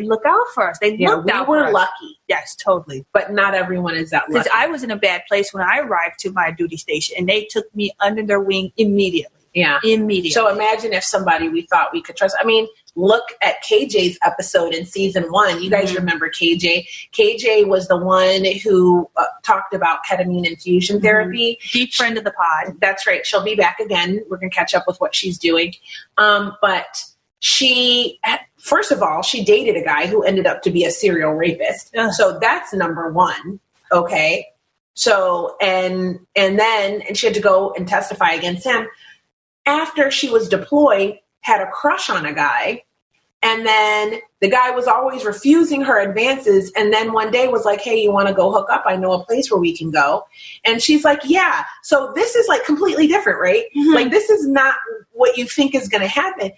look out for us. They looked out for us. We were lucky. Yes, totally. But not everyone is that lucky. Because I was in a bad place when I arrived to my duty station and they took me under their wing immediately. Yeah. Immediately. So imagine if somebody we thought we could trust. I mean, look at KJ's episode in season 1. You guys remember KJ. KJ was the one who talked about ketamine infusion therapy. Deep friend of the pod. That's right. She'll be back again. We're going to catch up with what she's doing. But she, first of all, she dated a guy who ended up to be a serial rapist. So that's number one. Okay. So, and she had to go and testify against him. After she was deployed, had a crush on a guy, and then the guy was always refusing her advances, and then one day was like, hey, you want to go hook up? I know a place where we can go. And she's like, yeah. So this is like completely different, right? Mm-hmm. Like, this is not what you think is going to happen.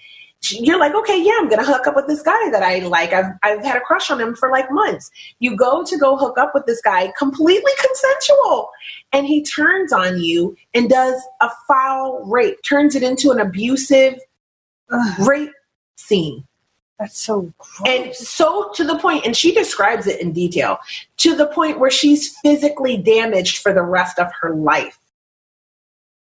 You're like, okay, yeah, I'm going to hook up with this guy that I like. I've had a crush on him for like months. You go hook up with this guy, completely consensual. And he turns on you and does a foul rape, turns it into an abusive rape scene. That's so gross. And so to the point, and she describes it in detail, to the point where she's physically damaged for the rest of her life.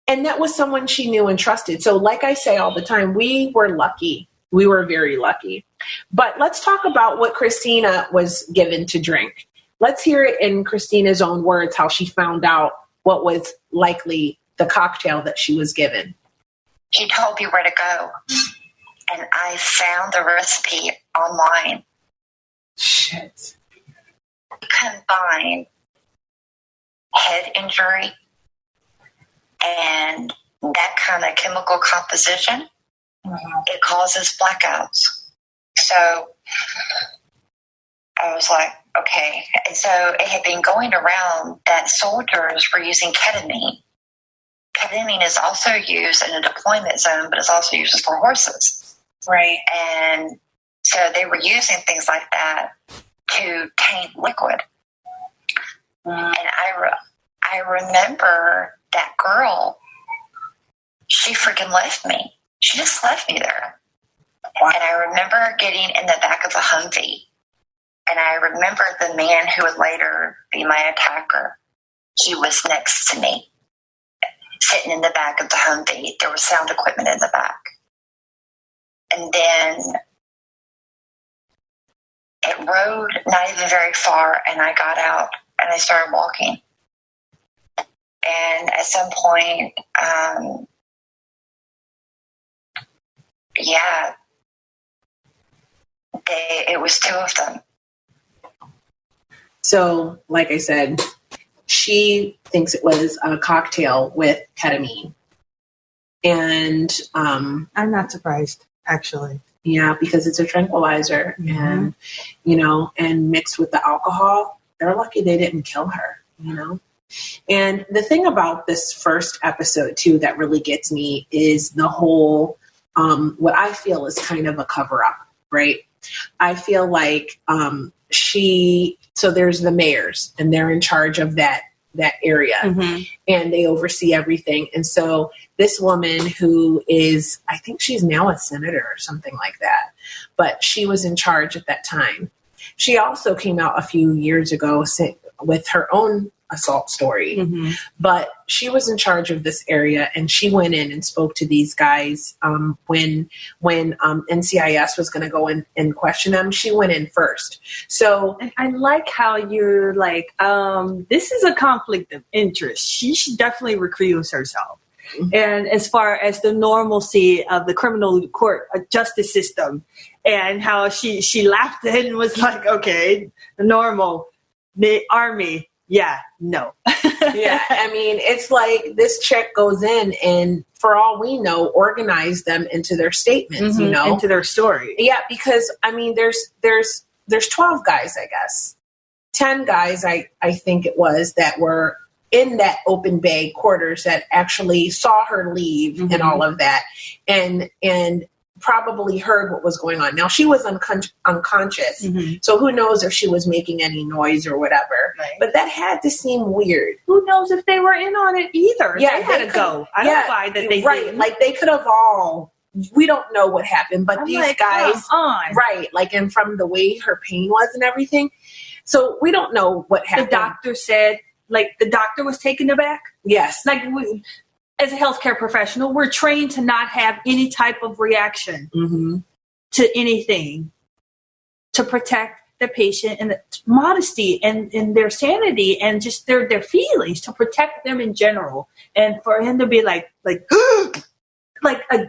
And that was someone she knew and trusted. So like I say all the time, we were lucky. We were very lucky. But let's talk about what Christina was given to drink. Let's hear it in Christina's own words, how she found out what was likely the cocktail that she was given. He told me where to go. And I found the recipe online. Shit. Combine head injury and that kind of chemical composition, it causes blackouts. So I was like, okay. And so it had been going around that soldiers were using ketamine. Ketamine is also used in a deployment zone, but it's also used for horses. Right. And so they were using things like that to taint liquid. And I remember that girl, she freaking left me. She just left me there. Wow. And I remember getting in the back of the Humvee. And I remember the man who would later be my attacker. He was next to me, sitting in the back of the Humvee. There was sound equipment in the back. And then it rode not even very far, and I got out and I started walking. And at some point, it was two of them. So, like I said, she thinks it was a cocktail with ketamine. And I'm not surprised, actually. Yeah, because it's a tranquilizer. And, and mixed with the alcohol, they're lucky they didn't kill her, And the thing about this first episode, too, that really gets me is the whole, what I feel is kind of a cover-up, right? I feel like so there's the mayors, and they're in charge of that area, and they oversee everything. And so this woman who is, I think she's now a senator or something like that, but she was in charge at that time. She also came out a few years ago with her own assault story, but she was in charge of this area, and she went in and spoke to these guys when NCIS was going to go in and question them. She went in first. So, and I like how you're like, this is a conflict of interest. She should definitely recuse herself. And as far as the normalcy of the criminal court justice system, and how she laughed and was like, okay, normal, the army. Yeah, no. Yeah, I mean, it's like this chick goes in and, for all we know, organized them into their statements, you know, into their story. Yeah, because I mean, there's 12 guys, I guess, 10 guys, I think it was, that were in that open bay quarters that actually saw her leave and all of that, and probably heard what was going on. Now, she was unconscious, so who knows if she was making any noise or whatever. Right. But that had to seem weird. Who knows if they were in on it either? Yeah, they had to go. I don't buy that they didn't. Like they could have all. We don't know what happened, but these guys, right? Like, and from the way her pain was and everything, so we don't know what happened. The doctor said, like, the doctor was taken aback. Yes, like as a healthcare professional, we're trained to not have any type of reaction to anything, to protect the patient and the modesty and their sanity and just their feelings, to protect them in general. And for him to be like like a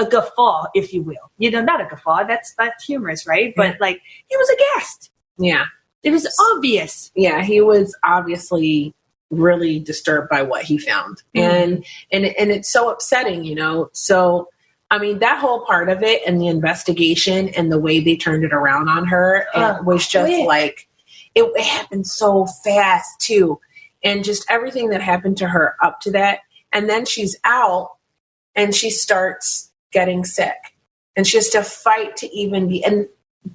guffaw, if you will. You know, not a guffaw, that's humorous, right? But like, he was aghast. Yeah. It was obvious. Yeah, he was obviously really disturbed by what he found. And it's so upsetting, you know. So, I mean, that whole part of it and the investigation and the way they turned it around on her, it was just like, it happened so fast too. And just everything that happened to her up to that. And then she's out and she starts getting sick. And she has to fight to even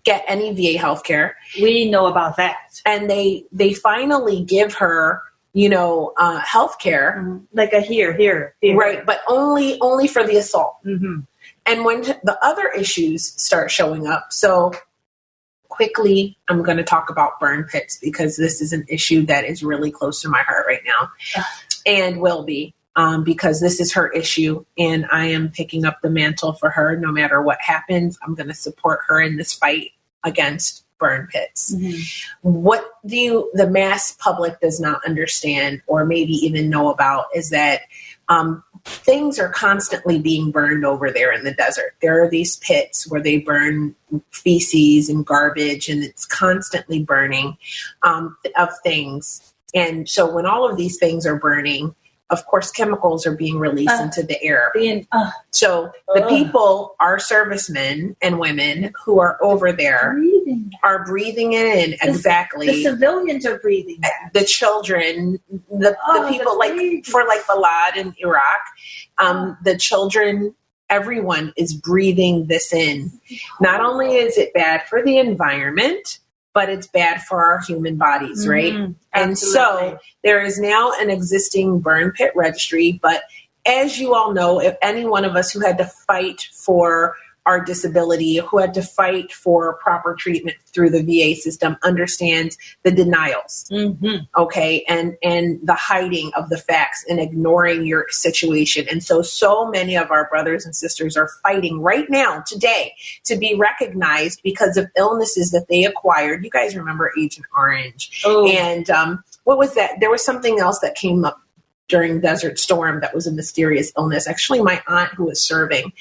get any VA healthcare. We know about that. And they finally give her, you know, healthcare, like a here, right? But only for the assault. And when the other issues start showing up, so quickly, I'm going to talk about burn pits because this is an issue that is really close to my heart right now, and will be. Because this is her issue, and I am picking up the mantle for her. No matter what happens, I'm going to support her in this fight against burn pits. What the mass public does not understand, or maybe even know about, is that things are constantly being burned over there in the desert. There are these pits where they burn feces and garbage, and it's constantly burning of things. And so when all of these things are burning, of course, chemicals are being released into the air. So the people, our servicemen and women who are over there, are breathing it in. Exactly. The civilians are breathing that. The children, the people, like for like Balad in Iraq, the children, everyone is breathing this in. Not only is it bad for the environment, but it's bad for our human bodies, right? And so there is now an existing burn pit registry. But as you all know, if any one of us who had to fight for our disability, who had to fight for proper treatment through the VA system, understands the denials, okay, and the hiding of the facts and ignoring your situation. And so many of our brothers and sisters are fighting right now, today, to be recognized because of illnesses that they acquired. You guys remember Agent Orange. And what was that? There was something else that came up during Desert Storm that was a mysterious illness. Actually, my aunt who was serving,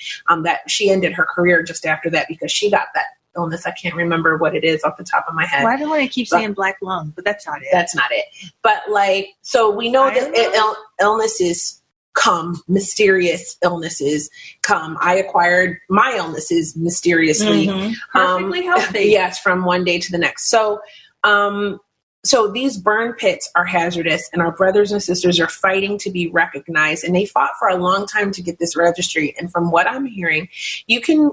that she ended her career just after that because she got that illness. I can't remember what it is off the top of my head. Why do I keep saying black lung? But that's not it. That's not it. But like, so we know that illnesses come, mysterious illnesses come. I acquired my illnesses mysteriously. Perfectly healthy. Yes, from one day to the next. So these burn pits are hazardous, and our brothers and sisters are fighting to be recognized, and they fought for a long time to get this registry. And from what I'm hearing, you can,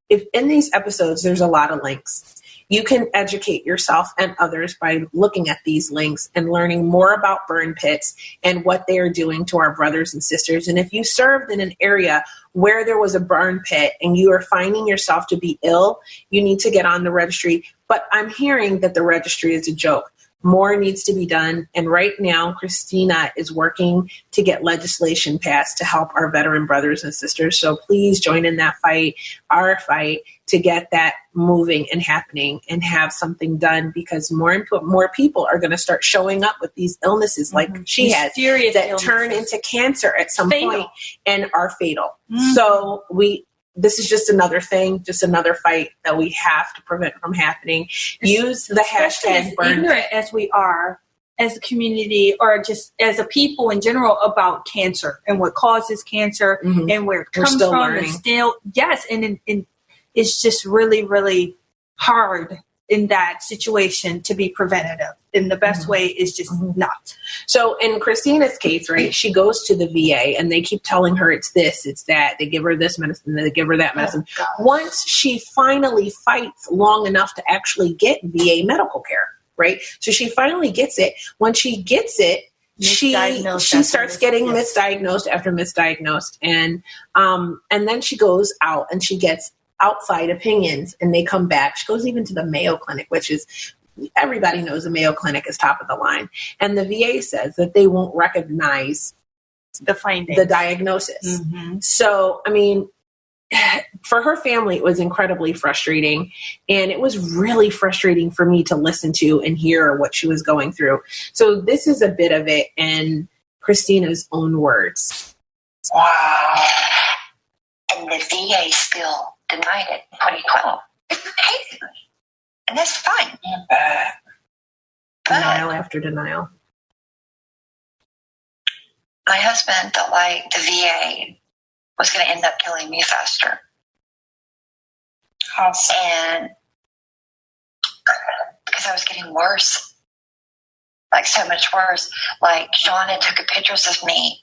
if in these episodes, there's a lot of links. You can educate yourself and others by looking at these links and learning more about burn pits and what they are doing to our brothers and sisters. And if you served in an area where there was a burn pit and you are finding yourself to be ill, you need to get on the registry. But I'm hearing that the registry is a joke. More needs to be done. And right now, Christina is working to get legislation passed to help our veteran brothers and sisters. So please join in that fight, our fight, to get that moving and happening and have something done, because more people are going to start showing up with these illnesses like she has that turn into cancer at some point and are fatal. So we this is just another thing, just another fight that we have to prevent from happening. Use the hashtag as ignorant as we are as a community or just as a people in general about cancer and what causes cancer and where it comes from. Learning. And still, yes. And it's just really, really hard in that situation to be preventative. And the best way is just not. So in Christina's case, right, she goes to the VA and they keep telling her it's this, it's that. They give her this medicine, they give her that medicine. Once she finally fights long enough to actually get VA medical care, right? So she finally gets it. When she gets it, she starts getting misdiagnosed after misdiagnosed. And then she goes out and she gets outside opinions and they come back. She goes even to the Mayo Clinic, which is, everybody knows the Mayo Clinic is top of the line. And the VA says that they won't recognize the findings, the diagnosis. So, I mean, for her family, it was incredibly frustrating. And it was really frustrating for me to listen to and hear what she was going through. So this is a bit of it in Christina's own words. Wow. And the VA still denied it in 2012. It hated me. And that's fine. Denial after denial. My husband felt like the VA was going to end up killing me faster. And because I was getting worse, like so much worse. Like Shauna took pictures of me,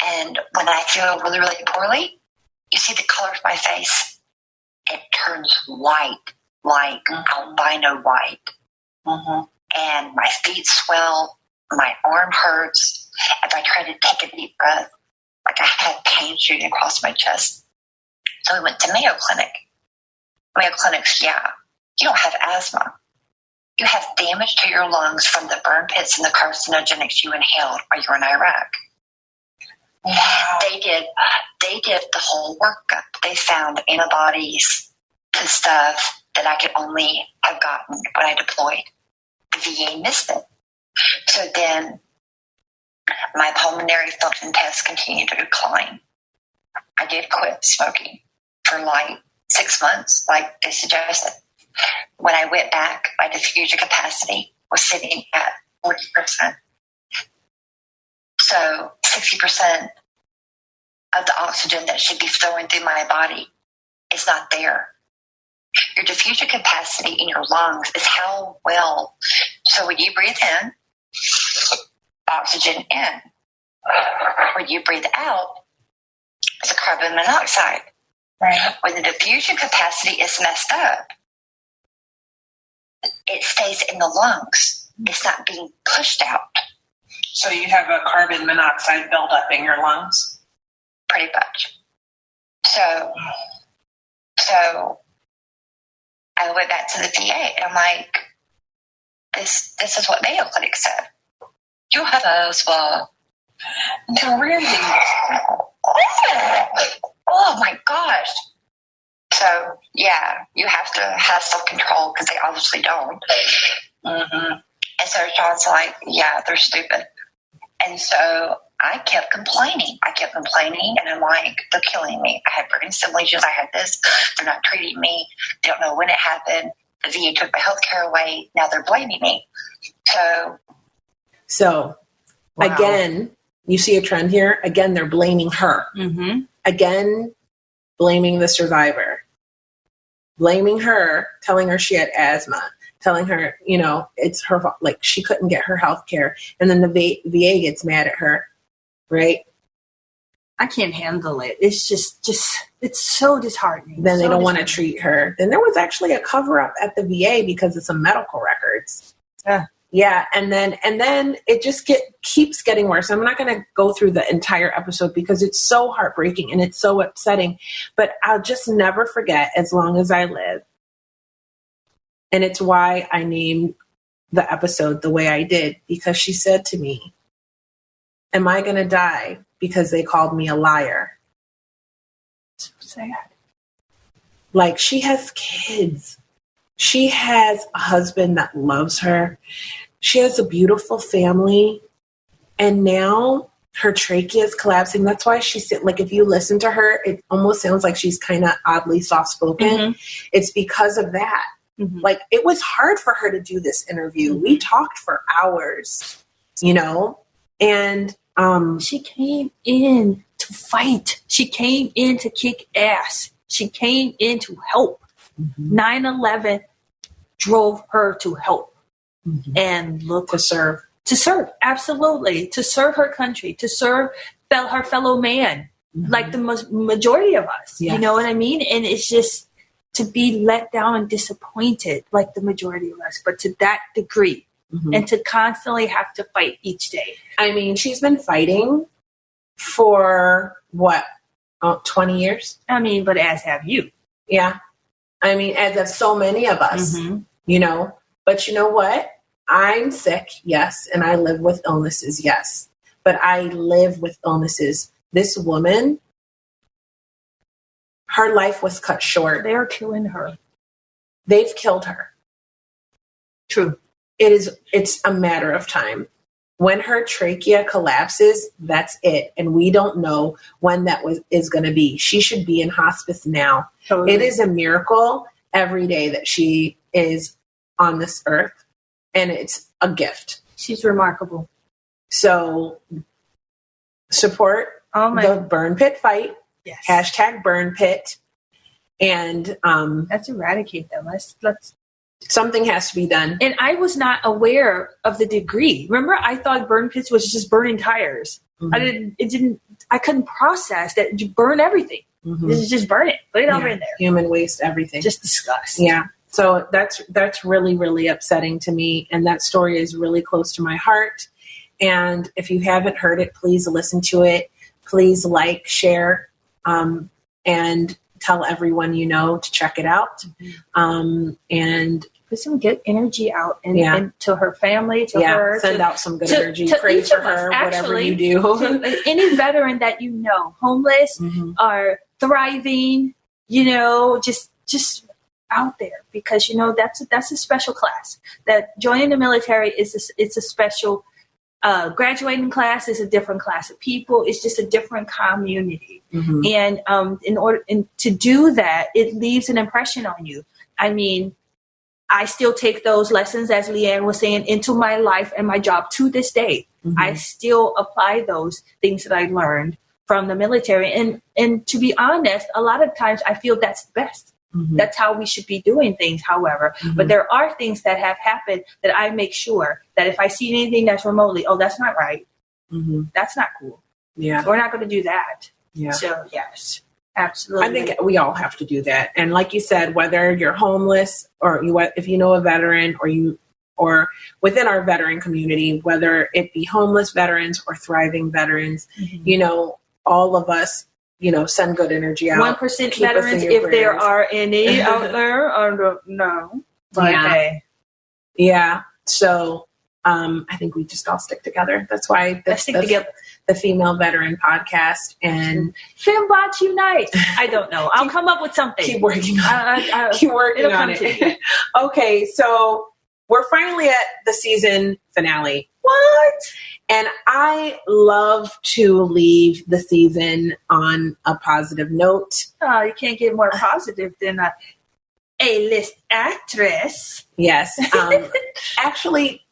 and when I feel really, really poorly, you see the color of my face. It turns white, like albino white. And my feet swell, my arm hurts. If I try to take a deep breath, like I had pain shooting across my chest. So we went to Mayo Clinic. Mayo Clinic's, you don't have asthma. You have damage to your lungs from the burn pits and the carcinogenics you inhaled while you were in Iraq. Wow. They did the whole workup. They found antibodies to stuff that I could only have gotten when I deployed. The VA missed it. So then my pulmonary function tests continued to decline. I did quit smoking for like 6 months, like they suggested. When I went back, my diffusion capacity was sitting at 40%. So 60% of the oxygen that should be flowing through my body is not there. Your diffusion capacity in your lungs is how well. So when you breathe in, oxygen in. When you breathe out, it's a carbon monoxide. Right. When the diffusion capacity is messed up, it stays in the lungs. It's not being pushed out. So you have a carbon monoxide buildup in your lungs? Pretty much. So I went back to the VA and I'm like, this is what Mayo Clinic said. You have asthma. No, really? Oh my gosh. So, you have to have self-control because they obviously don't. And so Sean's like, they're stupid. And so I kept complaining. And I'm like, they're killing me. I had brain stem lesions. I had this. They're not treating me. They don't know when it happened. The VA took my health care away. Now they're blaming me. So again, you see a trend here. Again, they're blaming her. Again, blaming the survivor. Blaming her, telling her she had asthma, telling her, it's her fault. Like she couldn't get her health care. And then the VA gets mad at her, right? I can't handle it. It's just it's so disheartening. Then they don't want to treat her. Then there was actually a cover up at the VA because of some medical records. Yeah, and then it just keeps getting worse. I'm not going to go through the entire episode because it's so heartbreaking and it's so upsetting. But I'll just never forget as long as I live. And it's why I named the episode the way I did, because she said to me, "Am I going to die because they called me a liar?" So sad. Like, she has kids. She has a husband that loves her. She has a beautiful family. And now her trachea is collapsing. That's why she's like, if you listen to her, it almost sounds like she's kind of oddly soft-spoken. Mm-hmm. It's because of that. Mm-hmm. Like, it was hard for her to do this interview. Mm-hmm. We talked for hours, you know, and she came in to fight. She came in to kick ass. She came in to help. Mm-hmm. 9/11 drove her to help. Mm-hmm. And look, to serve, absolutely, to serve her country, to serve her fellow man, mm-hmm. like the majority of us. Yes. You know what I mean? And it's just to be let down and disappointed, like the majority of us, but to that degree, mm-hmm. and to constantly have to fight each day. I mean, she's been fighting for what, 20 years? I mean, but as have you. Yeah. I mean, as have so many of us, mm-hmm. you know, but you know what? I'm sick, yes, and I live with illnesses, yes, but I live with illnesses. This woman, her life was cut short. They are killing her. They've killed her. True. It's a matter of time. When her trachea collapses, that's it. And we don't know when that is going to be. She should be in hospice now. Totally. It is a miracle every day that she is on this earth. And it's a gift. She's remarkable. So support the burn pit fight. Yes. Hashtag burn pit. And let's eradicate them. Let's something has to be done. And I was not aware of the degree. Remember, I thought burn pits was just burning tires. Mm-hmm. I couldn't process that you burn everything. Mm-hmm. Just burn it. Put it over in there. Human waste, everything. Just disgust. Yeah. So that's really, really upsetting to me. And that story is really close to my heart. And if you haven't heard it, please listen to it. Please like, share, and tell everyone you know to check it out. Mm-hmm. And put some good energy out and to her family, to her. Send out some good energy. Pray for her, whatever you do. Any veteran that you know, homeless, mm-hmm. or thriving, you know, just out there, because you know that's a special class. That joining the military it's a special graduating class. Is a different class of people. It's just a different community, mm-hmm. and in order to do that, it leaves an impression on you. I mean, I still take those lessons, as Leanne was saying, into my life and my job to this day. Mm-hmm. I still apply those things that I learned from the military, and to be honest, a lot of times I feel that's the best. Mm-hmm. That's how we should be doing things, however. Mm-hmm. But there are things that have happened that I make sure that if I see anything that's remotely, that's not right. Mm-hmm. That's not cool. Yeah. So we're not going to do that. Yeah. So, yes, absolutely. I think we all have to do that. And like you said, whether you're homeless or if you know a veteran or within our veteran community, whether it be homeless veterans or thriving veterans, mm-hmm. you know, all of us, you know, send good energy out. 1% veterans, if prayers. There are any out there, I don't know. But hey. Yeah. So I think we just all stick together. That's why the Female Veteran Podcast and FemBots Unite. I don't know. I'll come up with something. Keep working on it. Keep working on it. Okay, so we're finally at the season finale. What? And I love to leave the season on a positive note. Oh, you can't get more positive than a A-list actress. Yes. Actually,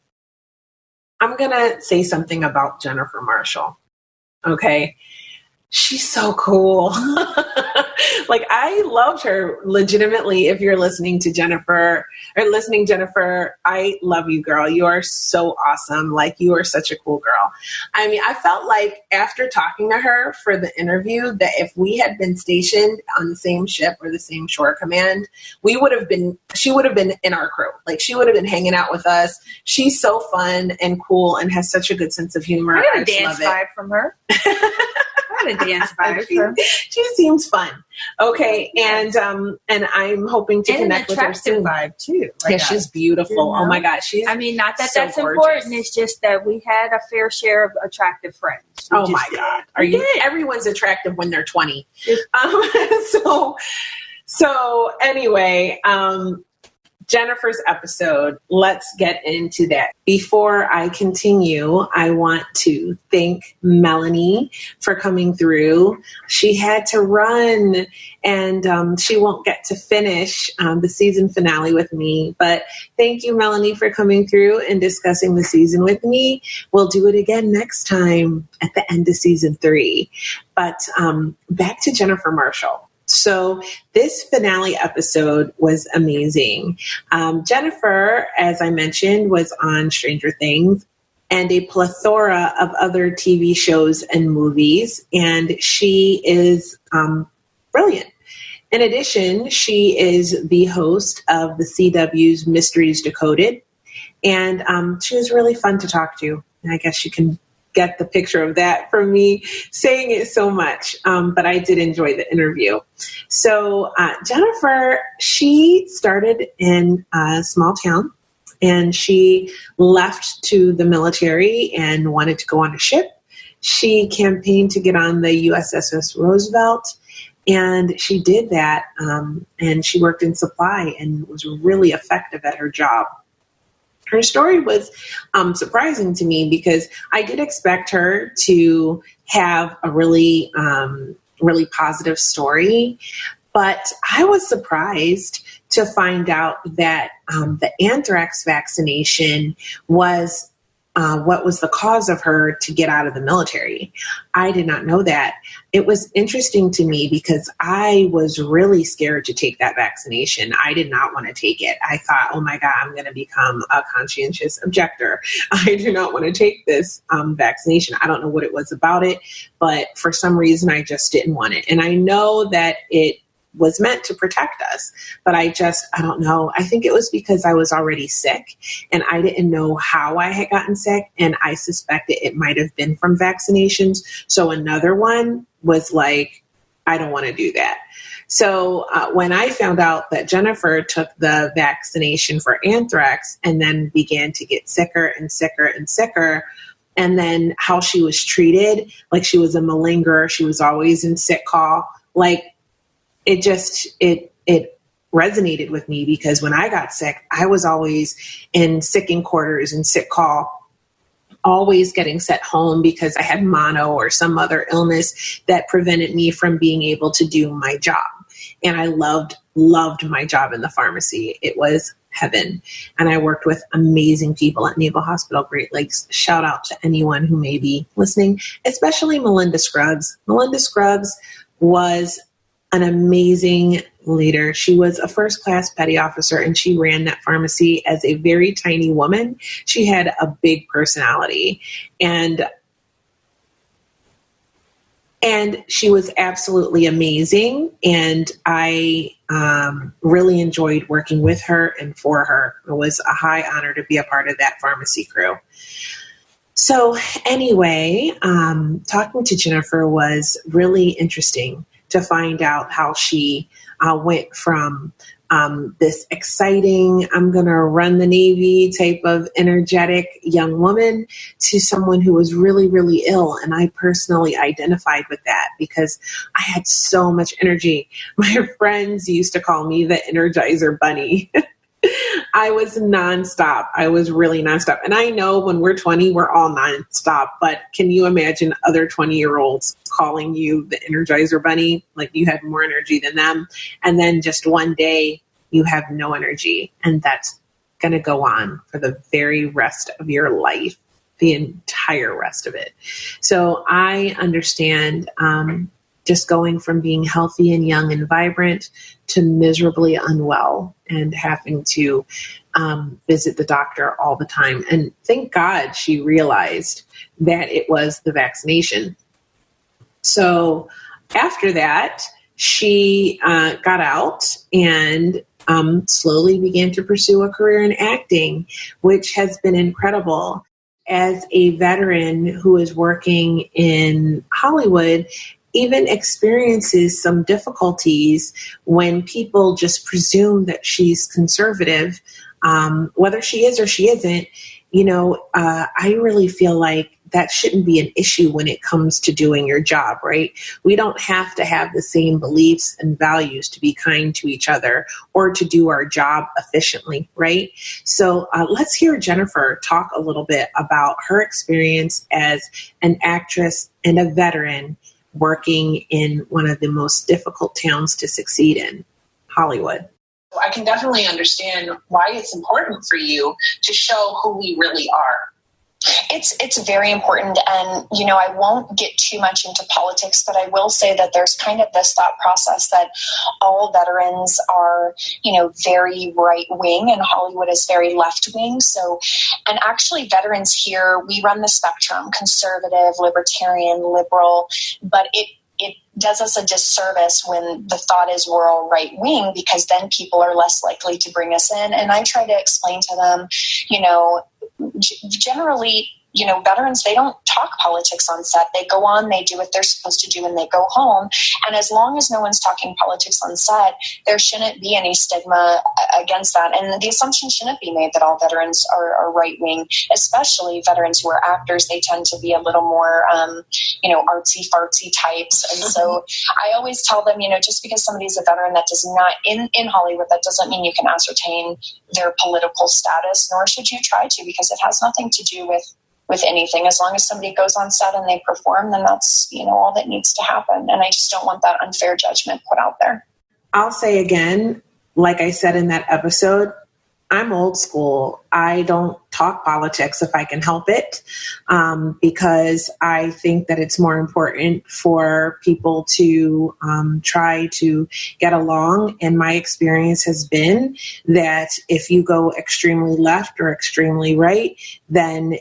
I'm going to say something about Jennifer Marshall. Okay. She's so cool. Like, I loved her legitimately. If you're listening, Jennifer, I love you, girl. You are so awesome. Like, you are such a cool girl. I mean, I felt like after talking to her for the interview that if we had been stationed on the same ship or the same shore command, she would have been in our crew. Like, she would have been hanging out with us. She's so fun and cool and has such a good sense of humor. I got a dance vibe from her. She seems fun. Okay, and I'm hoping to connect with her soon. Vibe too. Yeah, she's beautiful. You know? Oh my God, I mean, not that so that's gorgeous. Important. It's just that we had a fair share of attractive friends. Oh my God, everyone's attractive when they're 20. So anyway, Jennifer's episode, let's get into that. Before I continue, I want to thank Meloney for coming through. She had to run and she won't get to finish the season finale with me. But thank you, Meloney, for coming through and discussing the season with me. We'll do it again next time at the end of season 3. But back to Jennifer Marshall. So this finale episode was amazing. Jennifer, as I mentioned, was on Stranger Things and a plethora of other TV shows and movies, and she is brilliant. In addition, she is the host of the CW's Mysteries Decoded, and she was really fun to talk to. And I guess you can get the picture of that from me saying it so much, but I did enjoy the interview. So Jennifer, she started in a small town, and she left to the military and wanted to go on a ship. She campaigned to get on the USS Roosevelt, and she did that, and she worked in supply and was really effective at her job. Her story was surprising to me because I did expect her to have a really, really positive story, but I was surprised to find out that the anthrax vaccination was what was the cause of her to get out of the military. I did not know that. It was interesting to me because I was really scared to take that vaccination. I did not want to take it. I thought, oh my God, I'm going to become a conscientious objector. I do not want to take this vaccination. I don't know what it was about it, but for some reason I just didn't want it. And I know that it was meant to protect us, but I don't know. I think it was because I was already sick and I didn't know how I had gotten sick, and I suspected it might have been from vaccinations. So another one was like, I don't want to do that. So when I found out that Jennifer took the vaccination for anthrax and then began to get sicker and sicker and sicker, and then how she was treated, like she was a malingerer, she was always in sick call, like it resonated with me because when I got sick, I was always in sick-in quarters and sick call, always getting sent home because I had mono or some other illness that prevented me from being able to do my job. And I loved my job in the pharmacy. It was heaven. And I worked with amazing people at Naval Hospital Great Lakes. Shout out to anyone who may be listening, especially Melinda Scruggs. Melinda Scruggs was an amazing leader. She was a first-class petty officer, and she ran that pharmacy as a very tiny woman. She had a big personality, and she was absolutely amazing. And I really enjoyed working with her and for her. It was a high honor to be a part of that pharmacy crew. So anyway, talking to Jennifer was really interesting to find out how she went from this exciting, I'm going to run the Navy type of energetic young woman to someone who was really, really ill. And I personally identified with that because I had so much energy. My friends used to call me the Energizer Bunny. I was nonstop. I was really nonstop. And I know when we're 20, we're all nonstop, but can you imagine other 20-year-olds calling you the Energizer Bunny? Like you had more energy than them. And then just one day you have no energy, and that's going to go on for the very rest of your life, the entire rest of it. So I understand just going from being healthy and young and vibrant to miserably unwell and having to visit the doctor all the time. And thank God she realized that it was the vaccination. So after that, she got out and slowly began to pursue a career in acting, which has been incredible. As a veteran who is working in Hollywood, even experiences some difficulties when people just presume that she's conservative, whether she is or she isn't. I really feel like that shouldn't be an issue when it comes to doing your job, right? We don't have to have the same beliefs and values to be kind to each other or to do our job efficiently, right? So let's hear Jennifer talk a little bit about her experience as an actress and a veteran working in one of the most difficult towns to succeed in, Hollywood. I can definitely understand why it's important for you to show who we really are. It's very important. And, I won't get too much into politics, but I will say that there's kind of this thought process that all veterans are, very right wing and Hollywood is very left wing. So, and actually veterans here, we run the spectrum, conservative, libertarian, liberal, but it does us a disservice when the thought is we're all right wing, because then people are less likely to bring us in. And I try to explain to them, generally, veterans, they don't talk politics on set. They go on, they do what they're supposed to do, and they go home. And as long as no one's talking politics on set, there shouldn't be any stigma against that. And the assumption shouldn't be made that all veterans are right-wing, especially veterans who are actors. They tend to be a little more, artsy-fartsy types. And so I always tell them, just because somebody's a veteran, that does not, in Hollywood, that doesn't mean you can ascertain their political status, nor should you try to, because it has nothing to do with anything. As long as somebody goes on set and they perform, then that's, all that needs to happen. And I just don't want that unfair judgment put out there. I'll say again, like I said in that episode, I'm old school. I don't talk politics if I can help it, because I think that it's more important for people to try to get along. And my experience has been that if you go extremely left or extremely right, then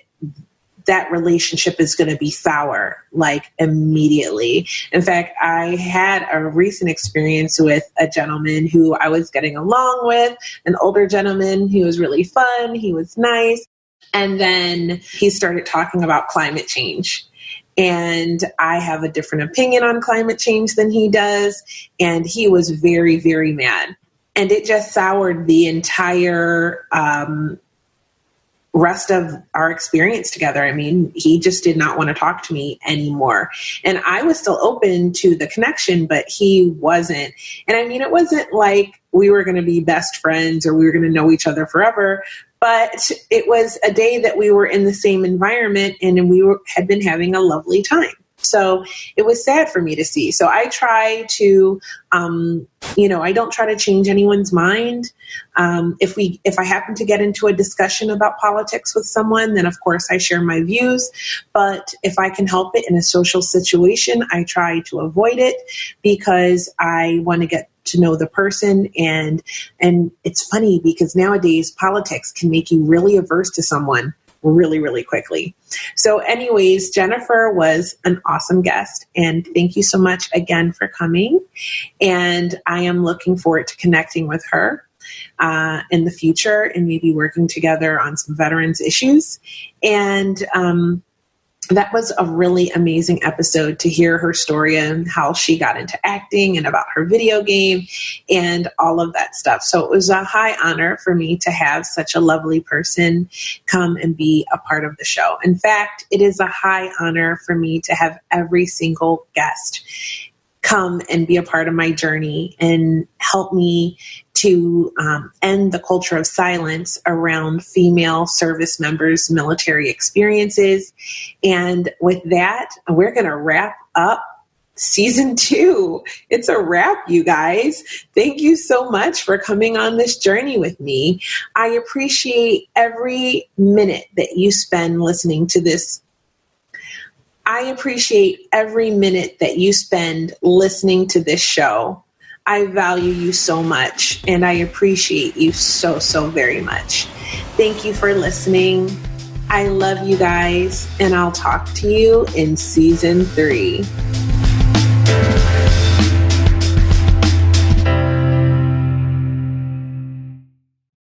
that relationship is going to be sour, like immediately. In fact, I had a recent experience with a gentleman who I was getting along with, an older gentleman. He was really fun. He was nice. And then he started talking about climate change. And I have a different opinion on climate change than he does. And he was very, very mad. And it just soured the entire rest of our experience together. I mean, he just did not want to talk to me anymore. And I was still open to the connection, but he wasn't. And I mean, it wasn't like we were going to be best friends or we were going to know each other forever, but it was a day that we were in the same environment and had been having a lovely time. So it was sad for me to see. So I try to, I don't try to change anyone's mind. If I happen to get into a discussion about politics with someone, then of course I share my views. But if I can help it in a social situation, I try to avoid it because I want to get to know the person. And it's funny because nowadays politics can make you really averse to someone really, really quickly. So anyways, Jennifer was an awesome guest, and thank you so much again for coming. And I am looking forward to connecting with her in the future and maybe working together on some veterans issues. And that was a really amazing episode to hear her story and how she got into acting and about her video game and all of that stuff. So it was a high honor for me to have such a lovely person come and be a part of the show. In fact, it is a high honor for me to have every single guest come and be a part of my journey and help me to end the culture of silence around female service members' military experiences. And with that, we're going to wrap up season 2. It's a wrap, you guys. Thank you so much for coming on this journey with me. I appreciate every minute that you spend listening to this. I appreciate every minute that you spend listening to this show. I value you so much, and I appreciate you so, so very much. Thank you for listening. I love you guys, and I'll talk to you in season 3.